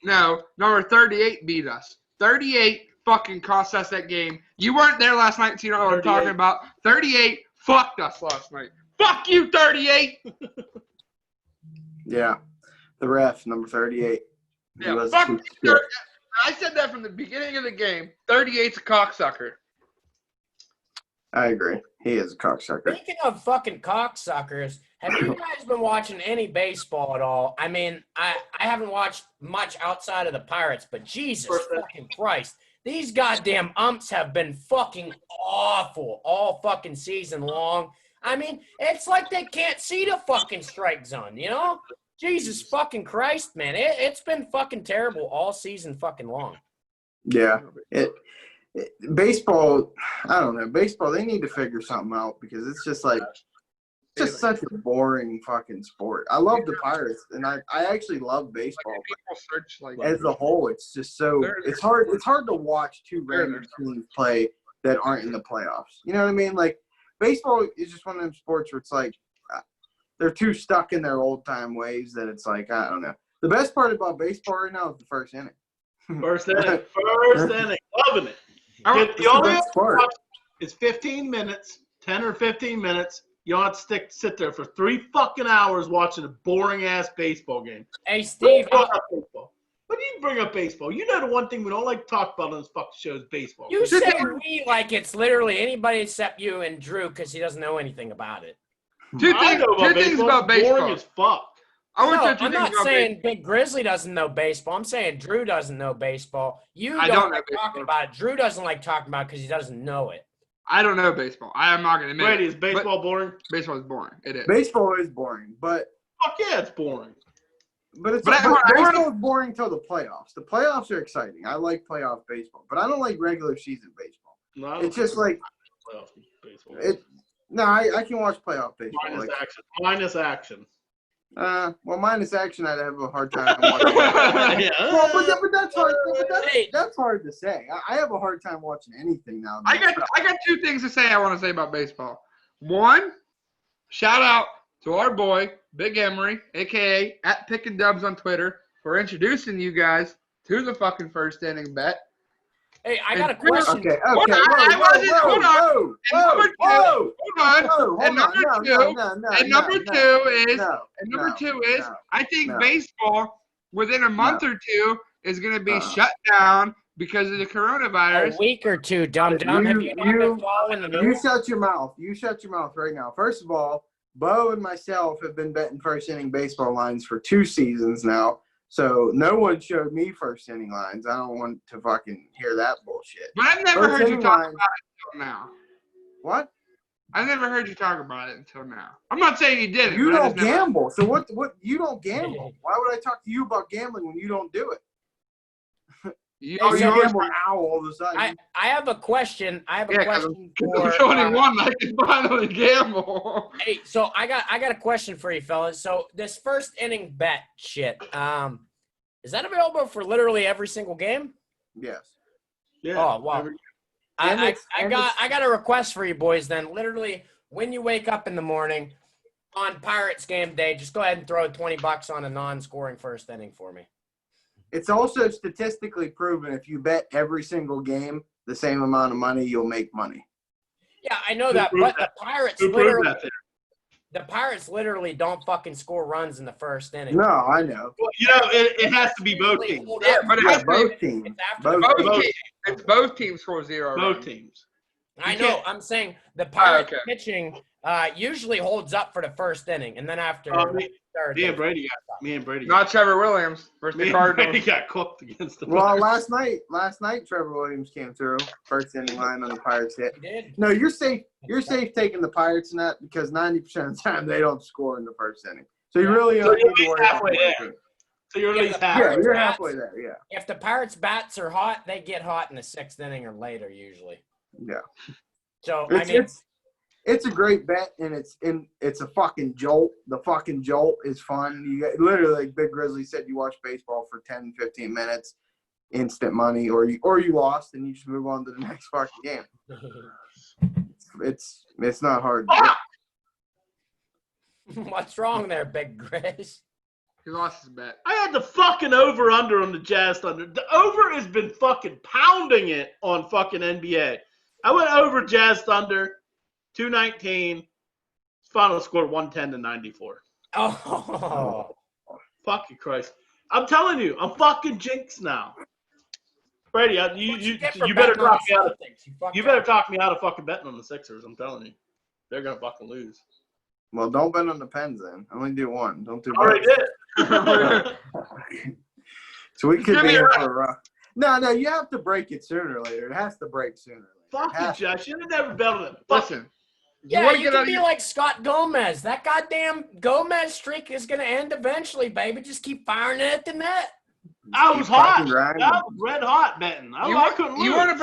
S1: No, number 38 beat us. 38 fucking cost us that game. You weren't there last night, so you don't know what I'm talking about. 38 fucked us last night. Fuck you, 38.
S2: Yeah. The ref, number 38.
S1: Yeah, fuck you. I said that from the beginning of the game. 38's a cocksucker.
S2: I agree. He is a cocksucker.
S3: Speaking of fucking cocksuckers, have you guys been watching any baseball at all? I mean, I haven't watched much outside of the Pirates, but Jesus fucking Christ. These goddamn umps have been fucking awful all fucking season long. I mean, it's like they can't see the fucking strike zone, you know? Jesus fucking Christ, man. It's been fucking terrible all season fucking long.
S2: Yeah. Baseball, I don't know. Baseball, they need to figure something out because it's just like It's just such a boring fucking sport. I love the Pirates, and I actually love baseball.
S1: People search like
S2: As a whole, it's just so it's hard to watch two random teams play that aren't in the playoffs. You know what I mean? Like baseball is just one of them sports where it's like they're too stuck in their old time ways that it's like I don't know. The best part about baseball right now is the first inning.
S4: First inning, loving it. The only part is 15 minutes, 10 or 15 minutes. You don't have to sit there for 3 fucking hours watching a boring ass baseball game.
S3: Hey, Steve.
S4: What do you bring up baseball? You know the one thing we don't like to talk about on this fucking show is baseball.
S3: You say we like it's literally anybody except you and Drew because he doesn't know anything about it.
S1: Two things about baseball.
S4: Boring as fuck.
S3: I'm not saying Big Grizzly doesn't know baseball. I'm saying Drew doesn't know baseball. I don't like talking about it. Drew doesn't like talking about it because he doesn't know it.
S1: I don't know baseball. I am not going to admit
S4: Brady, is baseball boring?
S1: Baseball is boring. It is.
S2: Baseball is boring, but
S4: fuck yeah, it's boring.
S2: But baseball is boring till the playoffs. The playoffs are exciting. I like playoff baseball, but I don't like regular season baseball.
S4: No,
S2: it's just like
S4: playoff baseball.
S2: I can watch playoff baseball.
S4: Minus action.
S2: Well, minus action, I'd have a hard time watching. Well, but that's hard. That's hard to say. I have a hard time watching anything now.
S1: I got 2 things to say. I want to say about baseball. One, shout out to our boy Big Emery, aka @PickinDubs on Twitter, for introducing you guys to the fucking first inning bet.
S3: Hey, I got a question.
S2: Okay.
S1: Hold on. And number two is I think baseball within a month or two is going to be shut down because of the coronavirus.
S3: A week or two, dumb. Have you not been following the news?
S2: You shut your mouth. You shut your mouth right now. First of all, Bo and myself have been betting first inning baseball lines for 2 seasons now. So no one showed me first inning lines. I don't want to fucking hear that bullshit.
S1: But I've never heard you talk about it until now.
S2: What?
S1: I've never heard you talk about it until now. I'm not saying you didn't.
S2: You don't gamble. So what? You don't gamble. Why would I talk to you about gambling when you don't do it? You gamble now all of a sudden.
S3: I have a question. I have a question for.
S1: I'm 21. I can finally gamble.
S3: Hey, so I got a question for you, fellas. So this first inning bet shit, is that available for literally every single game?
S2: Yes.
S4: Yeah.
S3: Oh wow. I got a request for you boys. Then literally, when you wake up in the morning on Pirates game day, just go ahead and throw $20 on a non-scoring first inning for me.
S2: It's also statistically proven if you bet every single game the same amount of money, you'll make money.
S3: Yeah, I know that, but the Pirates literally don't fucking score runs in the first inning.
S2: No, I know.
S4: Well, it has to be both teams.
S1: Yeah, but it has to
S2: both teams.
S1: It's both teams score 0.
S4: Both teams.
S3: I know. I'm saying the Pirates pitching usually holds up for the first inning, and then after third.
S4: Me and Brady got.
S1: Not Trevor Williams versus the Cardinals.
S4: Brady got cooked against the.
S2: Well, last night, Trevor Williams came through first inning line on the Pirates hit.
S3: He did.
S2: No, you're safe. You're safe taking the Pirates in that because 90% of the time they don't score in the first inning. So you really don't need to worry about
S4: there. So you're at least halfway.
S2: Yeah, you're halfway there. Yeah.
S3: If the Pirates bats are hot, they get hot in the 6th inning or later usually.
S2: Yeah.
S3: So
S2: it's a great bet, and it's a fucking jolt. The fucking jolt is fun. You get literally, like Big Grizzly said, you watch baseball for 10, 15 minutes, instant money, or you lost, and you just move on to the next fucking game. It's not hard.
S3: What's wrong there, Big Grizz?
S1: He lost his bet.
S4: I had the fucking over-under on the Jazz Thunder. The over has been fucking pounding it on fucking NBA. I went over Jazz Thunder, 219. Final score 110-94.
S3: Oh.
S4: Fucking Christ. I'm telling you, I'm fucking jinxed now. Brady, you better talk me out of talk me out of fucking betting on the Sixers. I'm telling you. They're going to fucking lose.
S2: Well, don't bet on the Pens then. Only do one. Don't do both.
S4: Already did.
S2: So we could be in for a run. No, you have to break it sooner or later. It has to break sooner or later.
S4: Fuck you, Josh. You never bet on it.
S1: Listen.
S3: Yeah, you can be like Scott Gomez. That goddamn Gomez streak is going to end eventually, baby. Just keep firing it at the net.
S4: I was hot. I was red hot betting. I couldn't lose.
S1: You want to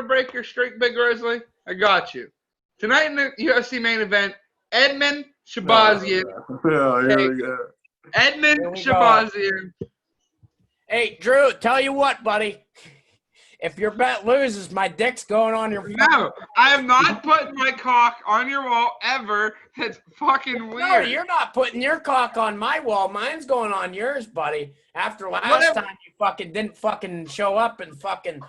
S1: break your streak, Big Grizzly? I got you. Tonight in the UFC main event, Edmund Shabazian.
S2: Yeah, here we go.
S1: Edmund
S3: Here we go.
S1: Shabazian.
S3: Hey, Drew, tell you what, buddy. If your bet loses, my dick's going on your.
S1: No, I am not putting my cock on your wall ever. That's fucking weird.
S3: No, you're not putting your cock on my wall. Mine's going on yours, buddy. After last time you fucking didn't fucking show up and fucking.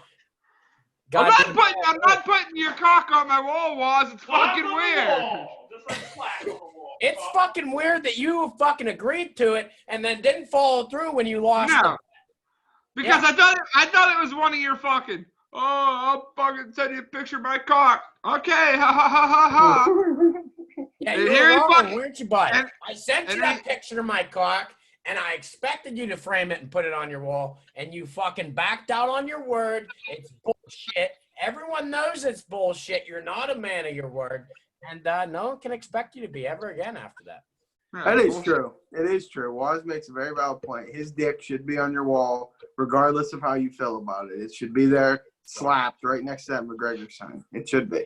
S1: I'm not putting your cock on my wall, Waz. It's fucking weird.
S3: It's fucking weird that you fucking agreed to it and then didn't follow through when you lost.
S1: No, because I thought it was one of your fucking. Oh, I'll fucking send you a picture of my cock. Okay, ha ha ha ha ha.
S3: Yeah, you were wrong, weren't you, bud? I sent you that picture of my cock, and I expected you to frame it and put it on your wall, and you fucking backed out on your word. It's bullshit. Everyone knows it's bullshit. You're not a man of your word, and no one can expect you to be ever again after that.
S2: That is true. It is true. Waz makes a very valid point. His dick should be on your wall, regardless of how you feel about it. It should be there, slapped right next to that McGregor sign. It should be.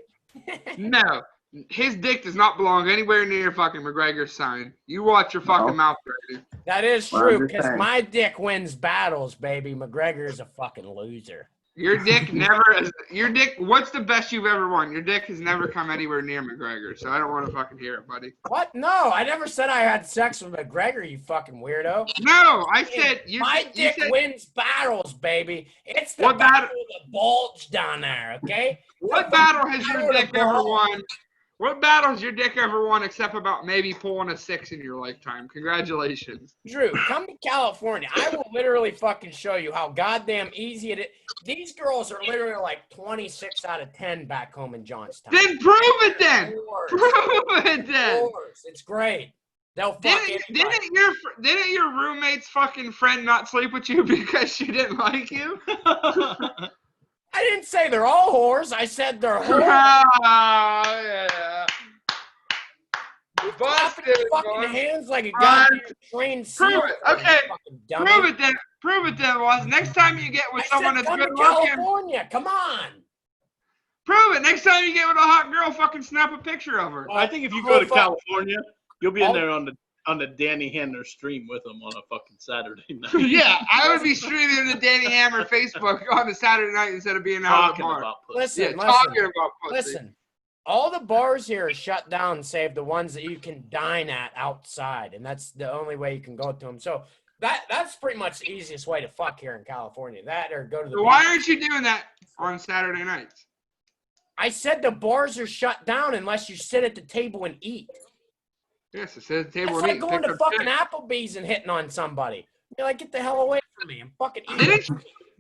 S1: No, his dick does not belong anywhere near fucking McGregor's sign. You watch your fucking mouth, baby.
S3: That is true, because my dick wins battles, baby. McGregor is a fucking loser.
S1: Your dick never is. Your dick. What's the best you've ever won? Your dick has never come anywhere near McGregor, so I don't want to fucking hear it, buddy.
S3: What? No, I never said I had sex with McGregor. You fucking weirdo.
S1: No, I said you.
S3: My dick wins battles, baby. It's the battle of the bulge down there. Okay.
S1: What battle has your dick ever won? What battle has your dick ever won except about maybe pulling a 6 in your lifetime? Congratulations.
S3: Drew, come to California. I will literally fucking show you how goddamn easy it is. These girls are literally like 26 out of 10 back home in Johnstown.
S1: Then prove it then. Prove it then.
S3: It's great. They'll fuck
S1: Didn't your roommate's fucking friend not sleep with you because she didn't like you?
S3: I didn't say they're all whores. I said they're whores.
S1: Yeah.
S3: Busted, fucking hands like a goddamn trained seal.
S1: Prove it. Okay. Prove it then. Prove it then, Was. Next time you get with someone that's good looking.
S3: California. Come on.
S1: Prove it. Next time you get with a hot girl, fucking snap a picture of her.
S4: I think if you go to California, you'll be in there on the Danny Hammer stream with them on a fucking Saturday night.
S1: Yeah, I would be streaming the Danny Hammer Facebook on a Saturday night instead of being out at the bar. Talking about pussy.
S3: Listen, all the bars here are shut down save the ones that you can dine at outside, and that's the only way you can go to them. So that's pretty much the easiest way to fuck here in California. That or go to the beach.
S1: Why aren't you doing that on Saturday nights?
S3: I said the bars are shut down unless you sit at the table and eat.
S1: Yes, it says table.
S3: It's like going to fucking Applebee's and hitting on somebody. You're like, get the hell away from me. I'm fucking eating.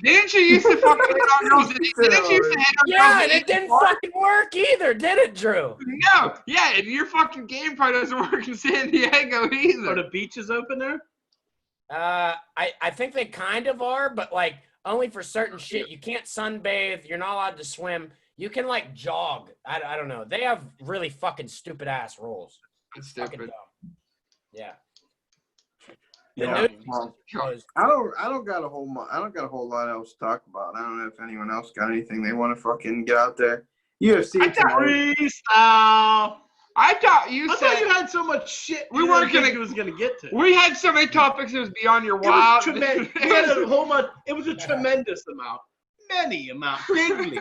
S1: Didn't you used to fucking hit on girls? Didn't you used to hit on girls?
S3: Yeah, and it didn't fucking work either, did it, Drew?
S1: No. Yeah, and your fucking game probably doesn't work in San Diego either.
S4: Are the beaches open there?
S3: I think they kind of are, but like only for certain shit. You can't sunbathe. You're not allowed to swim. You can like jog. I don't know. They have really fucking stupid ass rules.
S1: It's stupid.
S3: Yeah.
S2: Yeah. Well, I don't got a whole lot else to talk about. I don't know if anyone else got anything they want to fucking get out there. UFC.
S4: Freestyle.
S1: I thought you
S4: had so much shit.
S1: We weren't
S4: gonna get to.
S1: We had so many topics. It was beyond your wild.
S4: It was a tremendous amount. Many amount. Bigly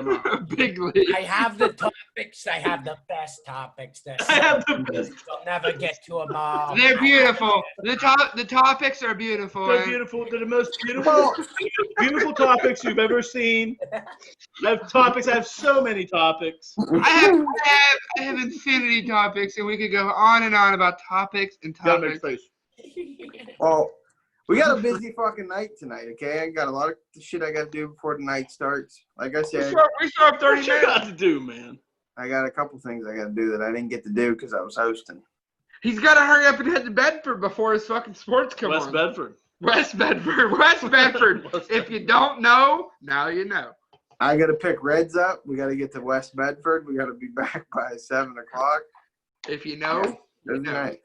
S4: amount.
S1: Bigly.
S3: I have the topics. I have the best topics.
S4: I have the best.
S3: You'll never get to them all.
S1: They're beautiful. The topics are beautiful.
S4: They're beautiful. They're the most beautiful topics you've ever seen. I have so many topics.
S1: I have infinity topics, and we could go on and on about topics and topics.
S2: Well, we got a busy fucking night tonight, okay? I got a lot of shit I got to do before the night starts. Like I said,
S1: we still have 30 minutes.
S4: What you got to do, man?
S2: I got a couple things I got to do that I didn't get to do because I was hosting.
S1: He's got to hurry up and head to Bedford before his fucking sports come on. West Bedford. If you don't know, now you know.
S2: I got to pick Reds up. We got to get to West Bedford. We got to be back by 7 o'clock.
S1: If you know, you know.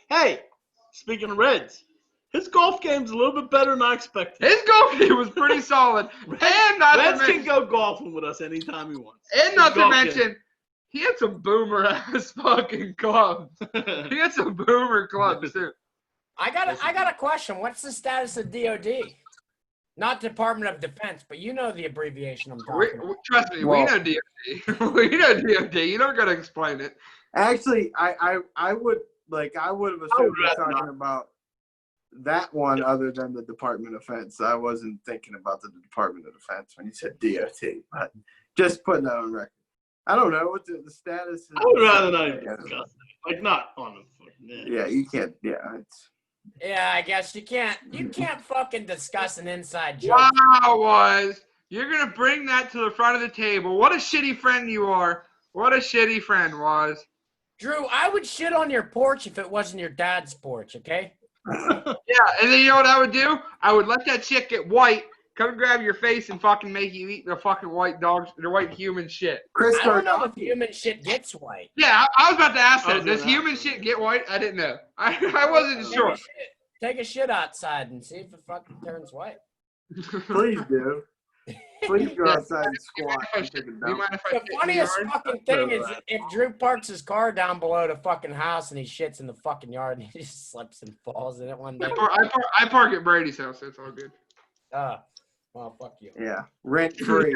S4: Hey, speaking of Reds. His golf game's a little bit better than I expected.
S1: His golf game was pretty solid.
S4: Reds can go golfing with us anytime he wants.
S1: And not to mention, He had some boomer ass fucking clubs. He had some boomer clubs too.
S3: I got a question. What's the status of DOD? Not Department of Defense, but you know the abbreviation I'm talking about.
S1: Trust me,
S2: Well-
S1: we know DOD. We know DOD. You don't gotta explain it.
S2: Actually, I would have assumed you're talking about that one other than the Department of Defense. I wasn't thinking about the Department of Defense when you said DOT, but just putting that on record. I don't know what the status is.
S4: I would rather not even discuss it. Like, not on the fucking
S2: Yeah, you can't. Yeah, it's.
S3: Yeah, I guess you can't fucking discuss an inside joke.
S1: Wow, you're gonna bring that to the front of the table. What a shitty friend you are. What a shitty friend, Was.
S3: Drew, I would shit on your porch if it wasn't your dad's porch, okay?
S1: Yeah, and then you know what I would do? I would let that chick get white, come grab your face, and fucking make you eat the fucking white dogs, the white human shit.
S2: Chris
S3: I don't know if
S2: Gardocki.
S3: human shit gets white.
S1: Yeah, I was about to ask
S4: I
S1: that.
S4: was
S1: Does
S4: gonna
S1: human
S4: ask
S1: shit
S4: that.
S1: get white? I didn't know. I wasn't sure.
S3: Take a shit outside and see if it fucking turns white.
S2: Please do. Please go outside and squat and take a
S1: Do you
S2: dump.
S1: mind if I
S3: The
S1: shit in
S3: funniest
S1: yard?
S3: fucking thing is if Drew parks his car down below the fucking house and he shits in the fucking yard and he just slips and falls in it one day.
S1: I park at Brady's house. It's all good.
S3: Well, fuck you.
S2: Yeah, rent free.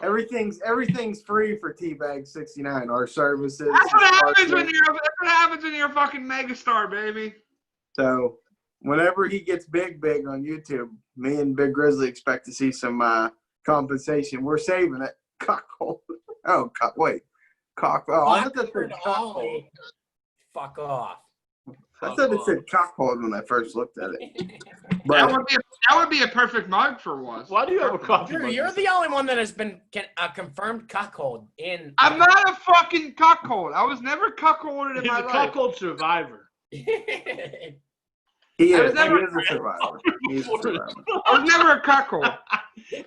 S2: Everything's free for TeaBags 69. Our services.
S1: That's what happens
S2: our-
S1: when you're a fucking megastar, baby.
S2: So whenever he gets big on YouTube, me and Big Grizzly expect to see some compensation. We're saving it. Cockhold. Oh, wait. Cock. Oh, I thought that said cockhold.
S3: Fuck off.
S2: I thought it said cockhold when I first looked at it.
S1: That
S2: But
S1: would be a perfect mug for once.
S4: Why do you have a coffee
S3: Drew,
S4: mug?
S3: you're the only one that has been a confirmed cuckold in.
S1: I'm not a fucking cuckold. I was never cuckolded in
S4: He's
S1: my
S4: a
S1: life.
S4: cuckold survivor.
S2: he
S1: I
S2: is.
S1: was never-
S2: He is a survivor. He's a survivor.
S1: I was never a cuckold.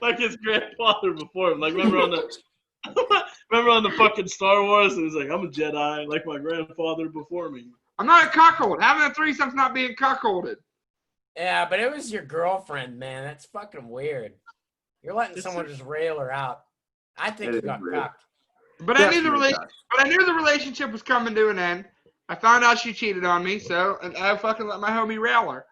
S4: Like his grandfather before him. Like, remember on the fucking Star Wars? It was like, I'm a Jedi, like my grandfather before me.
S1: I'm not a cuckold. Having a threesome's not being cuckolded.
S3: Yeah, but it was your girlfriend, man. That's fucking weird. You're letting someone just rail her out. I think
S2: It
S3: you
S2: is
S3: got
S2: weird.
S3: cocked.
S1: But I knew
S2: Definitely
S1: the relationship was coming to an end. I found out she cheated on me, so and I fucking let my homie rail her.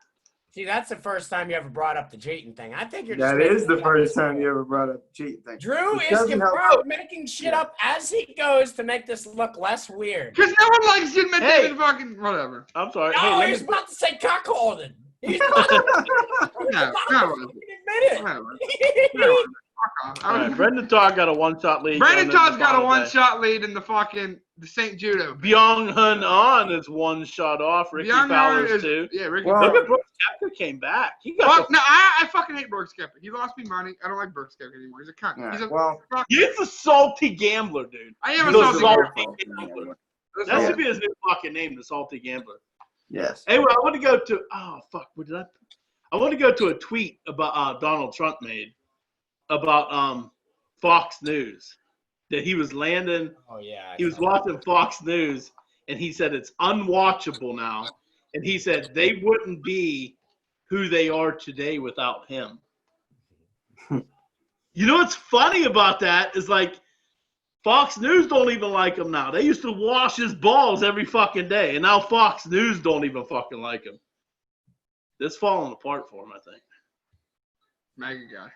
S3: See, that's the first time you ever brought up the cheating thing. I think you're just
S2: That
S3: making
S2: is the
S3: it up.
S2: first time you ever brought up the cheating thing.
S3: Drew
S2: It
S3: is
S2: doesn't help.
S3: confirmed making shit up as he goes to make this look less weird.
S1: Because no one likes to admit
S4: Hey.
S1: to fucking whatever.
S4: I'm sorry.
S3: No,
S4: Hey, let
S3: he was
S4: me,
S3: about to say cuckolded. He's about to
S1: No,
S3: fucking
S1: no.
S3: admit
S1: Whatever.
S3: it.
S1: Whatever. Fuck off.
S4: all right, Brendan Todd got a one-shot lead.
S1: Brandon
S4: going into
S1: Todd's
S4: the
S1: got a
S4: final day.
S1: one-shot lead in the St. Judo.
S4: Byung Hun An is one shot off. Ricky
S1: Young
S4: Fowler's
S1: is,
S4: too.
S1: Yeah, Ricky.
S2: Well,
S4: Look at Brooks Koepka came back. He got
S1: Well, no, I fucking hate Brooks Koepka. He lost me money. I don't like Brooks Koepka anymore. He's a cunt.
S2: Yeah,
S1: He's a
S2: well,
S4: he's a salty gambler, dude.
S1: I am a
S4: He's
S2: those
S1: salty
S2: are
S1: girl.
S2: your fault.
S1: That's
S4: That
S1: all.
S4: should be his new fucking name, the salty gambler.
S2: Yes.
S4: Anyway, I want to go to I want to go to a tweet about Donald Trump made about Fox News, that he was landing.
S3: Oh yeah.
S4: He was watching Fox News, and he said it's unwatchable now. And he said they wouldn't be who they are today without him. You know what's funny about that is, like, Fox News don't even like him now. They used to wash his balls every fucking day, and now Fox News don't even fucking like him. It's falling apart for him, I think.
S1: Mega guy.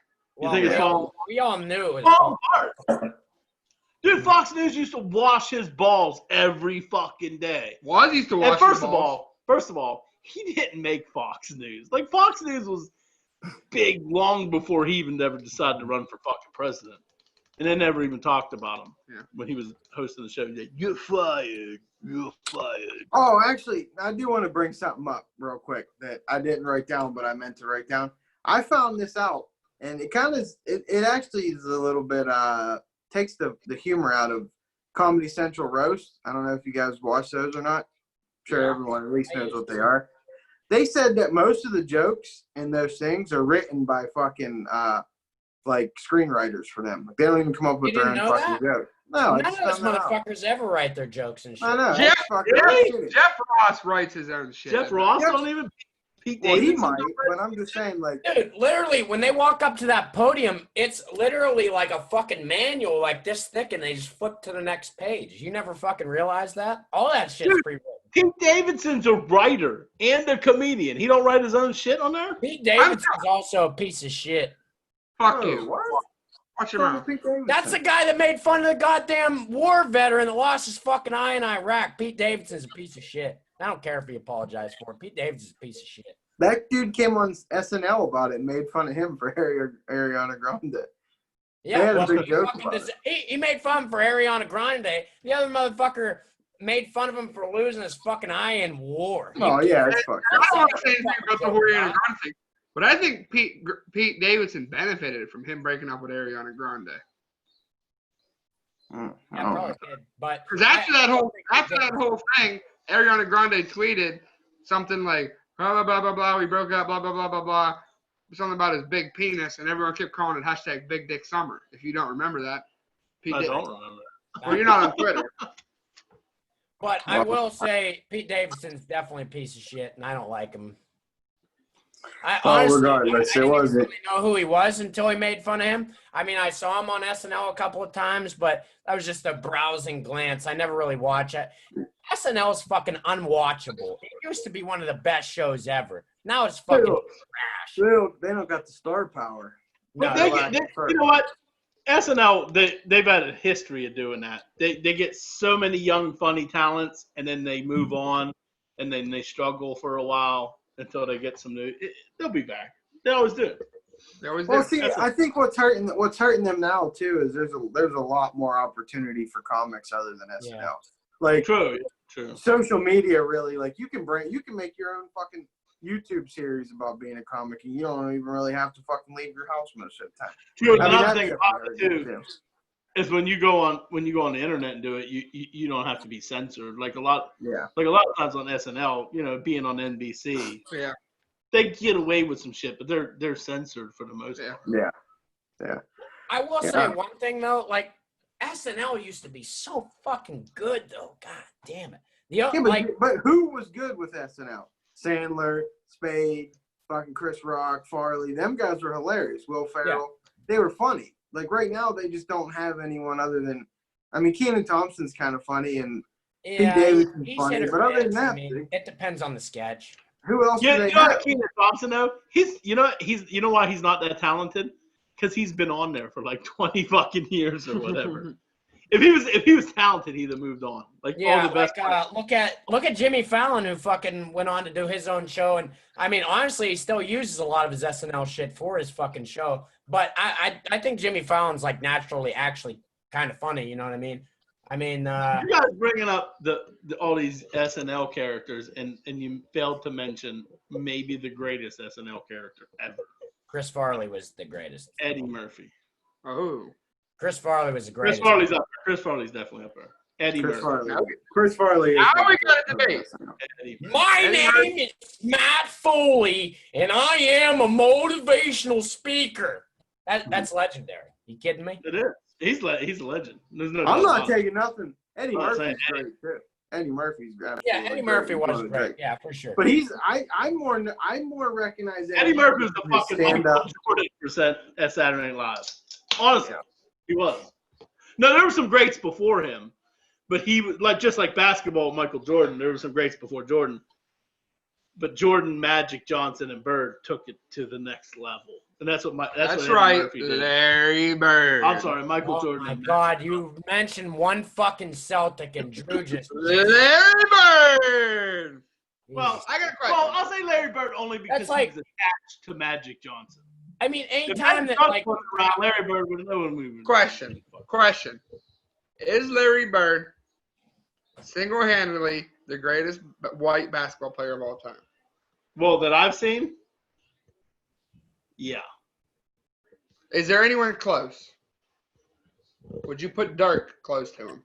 S4: You think it's falling?
S3: We all knew it was
S4: Falling apart. Dude, Fox News used to wash his balls every fucking day.
S1: Was used to watch.
S4: And first of all, he didn't make Fox News. Like, Fox News was big long before he even ever decided to run for fucking president. And they never even talked about him when he was hosting the show. He's like, "You're fired. You're fired."
S2: Oh, actually, I do want to bring something up real quick that I didn't write down, but I meant to write down. I found this out, and it kind of it actually is a little bit takes the humor out of Comedy Central roast. I don't know if you guys watch those or not. I'm sure
S3: Yeah.
S2: everyone at least knows what they are. They said that most of the jokes in those things are written by fucking like screenwriters for them. Like, they don't even come up with
S3: You
S2: their own
S3: didn't know
S2: fucking joke. No, I
S3: None
S2: just
S3: of those
S2: found that out.
S3: motherfuckers ever write their jokes and shit.
S2: I know.
S1: Jeff,
S2: that's fucking shitty.
S1: Jeff Ross writes his own shit.
S4: Jeff Ross
S2: Yep.
S4: don't even Pete
S2: Well, he
S4: Davidson's
S2: might,
S4: not
S2: but I'm just saying, like,
S3: Dude, literally, when they walk up to that podium, it's literally like a fucking manual, like this thick, and they just flip to the next page. You never fucking realize that? All that shit's
S4: Dude.
S3: pre-written.
S4: Pete Davidson's a writer and a comedian. He don't write his own shit on there?
S3: Pete Davidson's also a piece of shit.
S1: Fuck
S2: oh,
S1: you.
S2: what?
S1: Watch your mouth.
S3: That's the guy that made fun of the goddamn war veteran that lost his fucking eye in Iraq. Pete Davidson's a piece of shit. I don't care if he apologized for it. Pete Davidson's a piece of shit.
S2: That dude came on SNL about it and made fun of him for Ariana Grande.
S3: Yeah,
S2: had a
S3: well,
S2: big joke about
S3: he made fun for Ariana Grande. The other motherfucker made fun of him for losing his fucking eye in war.
S2: Oh, yeah, it's fucked
S1: I
S2: up.
S1: don't want to say anything about the Ariana Grande thing, but I think Pete Davidson benefited from him breaking up with Ariana Grande.
S2: I
S3: Yeah,
S2: don't
S3: probably
S2: know.
S3: did. But
S1: Because after that whole thing, Ariana Grande tweeted something like blah blah blah blah blah. We broke up. Blah blah blah blah blah. Something about his big penis, and everyone kept calling it hashtag Big Dick Summer. If you don't remember that,
S4: I don't remember.
S1: Well, you're not on Twitter.
S3: But I will say Pete Davidson's definitely a piece of shit, and I don't like him. I honestly,
S2: regardless,
S3: I
S2: it
S3: didn't even
S2: wasn't.
S3: really know who he was until he made fun of him. I mean, I saw him on SNL a couple of times, but that was just a browsing glance. I never really watch it. SNL is fucking unwatchable. It used to be one of the best shows ever. Now it's fucking trash.
S2: They don't got the star power.
S3: No,
S4: But you know what? SNL, they've had a history of doing that. They get so many young, funny talents, and then they move on, and then they struggle for a while until they get some new. They'll be back. They always do.
S1: They always
S2: Well,
S1: do.
S2: see, I think what's hurting them now too is there's a lot more opportunity for comics other than SNL.
S3: Yeah.
S2: Like
S4: True.
S2: social media, really. Like you can make your own fucking YouTube series about being a comic, and you don't even really have to fucking leave your house most of the time.
S4: True.
S2: I mean,
S4: Another
S2: that's
S4: thing about it
S2: definitely
S4: too is when you go on the internet and do it, you don't have to be censored. Like a lot of times on SNL, being on NBC,
S1: Yeah.
S4: they get away with some shit, but they're censored for the most part.
S2: Yeah.
S3: I will say one thing though, like SNL used to be so fucking good though. God damn it.
S2: But who was good with SNL? Sandler, Spade, fucking Chris Rock, Farley. Them guys were hilarious. Will Ferrell. They were funny. Like right now, they just don't have anyone other than. I mean, Kenan Thompson's kind of funny, and Pete Davidson's funny. But other than that,
S3: it depends on the sketch.
S2: Who else do they
S4: You know
S2: have?
S4: what Kenan Thompson though? You know why he's not that talented? Because he's been on there for like 20 fucking years or whatever. If he was talented, he'd have moved on. Like all the best.
S3: Look at Jimmy Fallon, who fucking went on to do his own show, and I mean honestly, he still uses a lot of his SNL shit for his fucking show. But I think Jimmy Fallon's like naturally actually kind of funny. You know what I mean? I mean,
S4: you guys bringing up all these SNL characters, and you failed to mention maybe the greatest SNL character ever.
S3: Chris Farley was the greatest.
S4: Eddie Murphy.
S1: Oh.
S3: Chris Farley was the greatest.
S4: Chris Farley's definitely up there. Eddie Murphy.
S2: Chris Farley.
S1: Now we got a debate.
S3: My name is Matt Foley, and I am a motivational speaker. That's legendary. You kidding me?
S4: It is. He's a legend. There's no.
S2: I'm not taking nothing. Eddie Murphy's great too. Eddie Murphy's great.
S3: Yeah, Eddie Murphy was great. Yeah, for sure.
S2: But I more recognize
S4: Eddie Murphy was the fucking
S2: stand-up.
S4: Michael Jordan at Saturday Night Live. Honestly, he was. No, there were some greats before him, but he was just like basketball. Michael Jordan, there were some greats before Jordan, but Jordan, Magic Johnson, and Bird took it to the next level, and that's what Eddie Murphy did.
S1: Larry Bird.
S4: I'm sorry, Michael Jordan.
S3: Oh my God, you mentioned one fucking Celtic and Drew just.
S1: Larry Bird.
S4: Well,
S1: I got a question.
S4: Well, I'll say Larry Bird only because he's attached to Magic Johnson.
S3: I mean,
S4: If
S3: anytime
S4: Magic
S3: that
S4: Johnson wasn't around, Larry Bird would know moving.
S1: Question. Is Larry Bird single-handedly the greatest white basketball player of all time?
S4: Well, that I've seen? Yeah.
S1: Is there anyone close? Would you put Dirk close to him?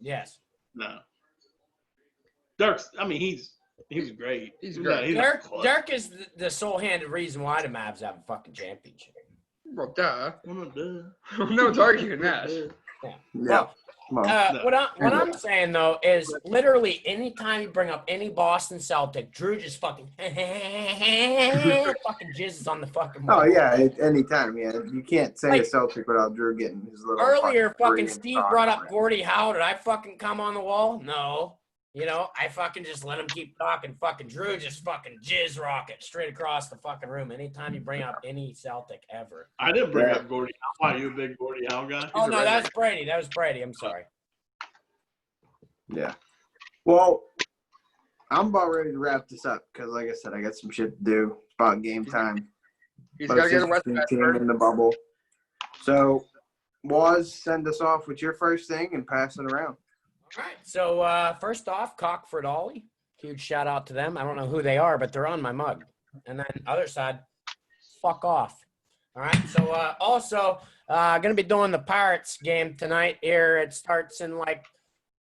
S3: Yes.
S4: No. Dirk's, I mean, he was great.
S1: He's great.
S3: Dirk is the sole-handed reason why the Mavs have a fucking championship.
S1: Well, duh.
S4: Well, duh.
S1: No one's arguing that.
S3: Yeah.
S2: Yeah. Well,
S3: What I'm saying though is literally anytime you bring up any Boston Celtic, Drew just fucking fucking jizzes on the fucking wall.
S2: oh yeah, anytime. Yeah, you can't say
S3: Like,
S2: a Celtic without Drew getting his little.
S3: Earlier, fucking
S2: Korean
S3: Steve
S2: socks
S3: brought up
S2: on.
S3: Gordie Howe. Did I fucking come on the wall? No. You know, I fucking just let him keep talking. Fucking Drew just fucking jizz rocket straight across the fucking room anytime you bring up any Celtic ever.
S4: I didn't bring
S2: Yeah.
S4: up Gordie Howe. Why, you a big Gordie Howe guy?
S3: Oh, no, that was Brady. That was Brady. I'm sorry.
S2: Yeah. Well, I'm about ready to wrap this up because, like I said, I got some shit to do. It's about game time.
S1: He's got to get a West
S2: team
S1: Bedford.
S2: in the bubble. So, Waz, send us off with your first thing and pass it around.
S3: All right. So, first off, Cockford Ollie. Huge shout out to them. I don't know who they are, but they're on my mug. And then other side, fuck off. All right. So, also, going to be doing the Pirates game tonight here. It starts in like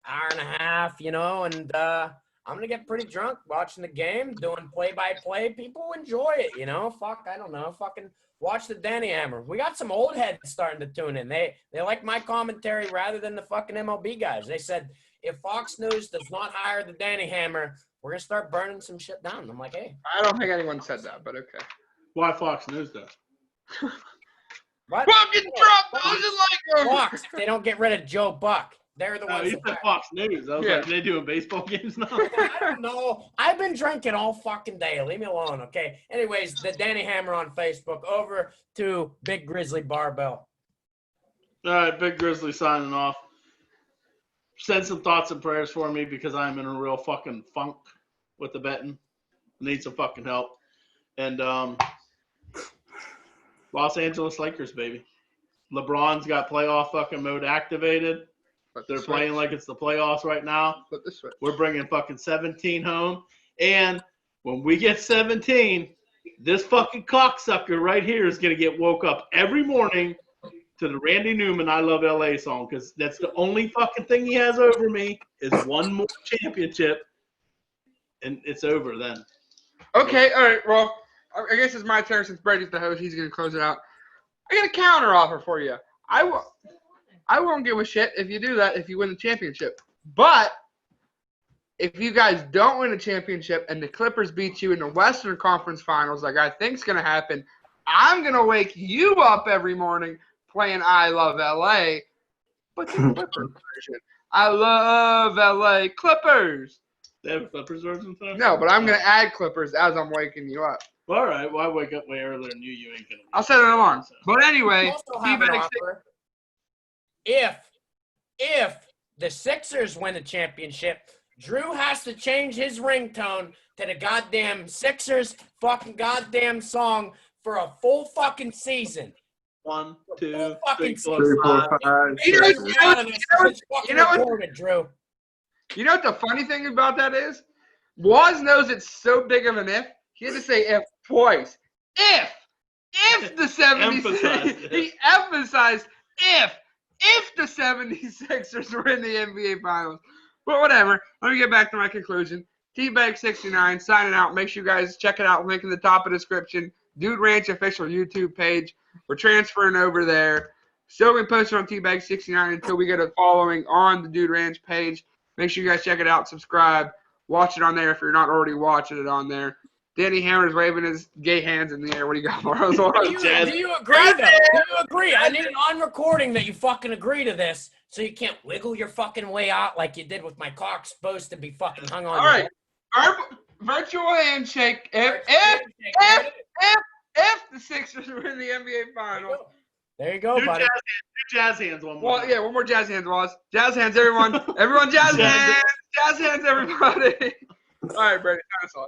S3: hour and a half, you know, and I'm going to get pretty drunk watching the game, doing play-by-play. People enjoy it, you know. Fuck, I don't know. Fucking watch the Danny Hammer. We got some old heads starting to tune in. They like my commentary rather than the fucking MLB guys. They said, if Fox News does not hire the Danny Hammer, we're going to start burning some shit down. I'm like, hey.
S1: I don't think anyone said that, but okay.
S4: Why Fox News does?
S3: What?
S1: Fucking Trump doesn't like him.
S3: Fox, if they don't get rid of Joe Buck. They're the
S4: Oh,
S3: ones
S4: you
S3: that
S4: said Fox News. I was like, they doing baseball games now?
S3: I don't know. I've been drinking all fucking day. Leave me alone, okay? Anyways, the Danny Hammer on Facebook. Over to Big Grizzly Barbell.
S4: All right, Big Grizzly signing off. Send some thoughts and prayers for me because I'm in a real fucking funk with the betting. Need some fucking help. And Los Angeles Lakers, baby. LeBron's got playoff fucking mode activated. They're playing like it's the playoffs right now.
S1: Flip the switch.
S4: We're bringing fucking 17 home. And when we get 17, this fucking cocksucker right here is going to get woke up every morning to the Randy Newman I Love LA song because that's the only fucking thing he has over me is one more championship, and it's over then.
S1: Okay, all right. Well, I guess it's my turn since Brady's the host. He's going to close it out. I got a counter offer for you. I won't give a shit if you do that if you win the championship. But if you guys don't win a championship and the Clippers beat you in the Western Conference Finals, like I think's going to happen, I'm going to wake you up every morning playing I Love LA, but the Clippers version. I love LA Clippers.
S4: They have Clippers version?
S1: No, but I'm going to add Clippers as I'm waking you up.
S4: All right. Well, I wake up way earlier than you. You ain't going to.
S1: I'll set an alarm. But anyway,
S3: Also have an
S1: TeaBags
S3: offer. If the Sixers win the championship, Drew has to change his ringtone to the goddamn Sixers fucking goddamn song for a full fucking season.
S4: 1, 2,
S3: Full fucking
S4: 3, 4,
S2: 3, 4,
S4: 5.
S2: 5,
S1: You know,
S2: 6.
S1: you know what?
S3: Recorded, Drew.
S1: You know what the funny thing about that is? Waz knows it's so big of an if. He had to say if twice. If the 76ers, he emphasized if the 76ers were in the NBA Finals. But whatever. Let me get back to my conclusion. TeaBags69 signing out. Make sure you guys check it out. Link in the top of the description. Dude Ranch official YouTube page. We're transferring over there. Still going to post it on TeaBags69 until we get a following on the Dude Ranch page. Make sure you guys check it out. Subscribe. Watch it on there if you're not already watching it on there. Danny Hammer's waving his gay hands in the air. What do you got for us?
S3: Do you agree, though? Do you agree? I need it on recording that you fucking agree to this, so you can't wiggle your fucking way out like you did with my cock supposed to be fucking hung on.
S1: All right. Our virtual handshake. If the Sixers were in the NBA Finals.
S3: There you go, buddy.
S4: Do jazz hands one more.
S1: Well, yeah, one more jazz hands, Waz. Jazz hands, everyone. Everyone, jazz hands. Jazz hands, everybody. All right, Brady, sign us off.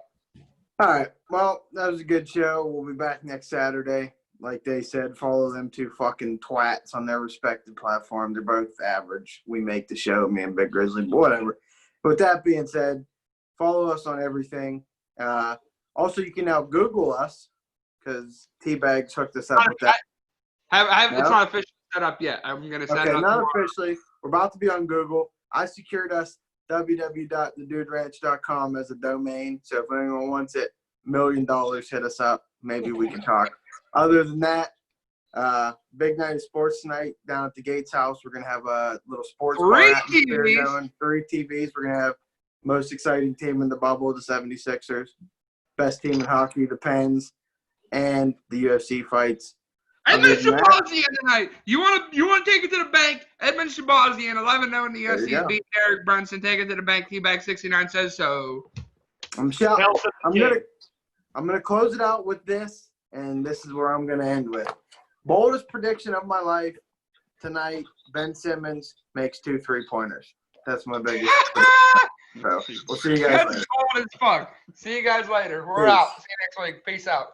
S2: All right. Well, that was a good show. We'll be back next Saturday. Like they said, follow them two fucking twats on their respective platform. They're both average. We make the show, me and Big Grizzly, whatever. But with that being said, follow us on everything. Also, you can now Google us because TeaBags hooked us up with that.
S1: It's not officially set up yet. I'm going to set it up.
S2: Okay, not
S1: tomorrow.
S2: officially. We're about to be on Google. I secured us www.theduderanch.com as a domain. So if anyone wants it, $1 million, hit us up. Maybe we can talk. Other than that, Big night of sports tonight down at the Gates house. We're going to have a little sports bar
S1: Three
S2: atmosphere
S1: TVs.
S2: going. 3 TVs. We're going to have most exciting team in the bubble, the 76ers. Best team in hockey, the Pens, and the UFC fights.
S1: Edmund Shabazian tonight. You want to take it to the bank? Edmund Shabazian, 11-0 in the
S2: There you
S1: UFC,
S2: go.
S1: beat Eric Brunson. Take it to the bank. TeaBags69 says so.
S2: I'm gonna close it out with this, and this is where I'm gonna end with. Boldest prediction of my life tonight: Ben Simmons makes 2 3-pointers. That's my biggest. So we'll see you guys
S1: That's
S2: later.
S1: cold as fuck. See you guys later. We're
S2: Peace.
S1: out. See you next week. Peace out.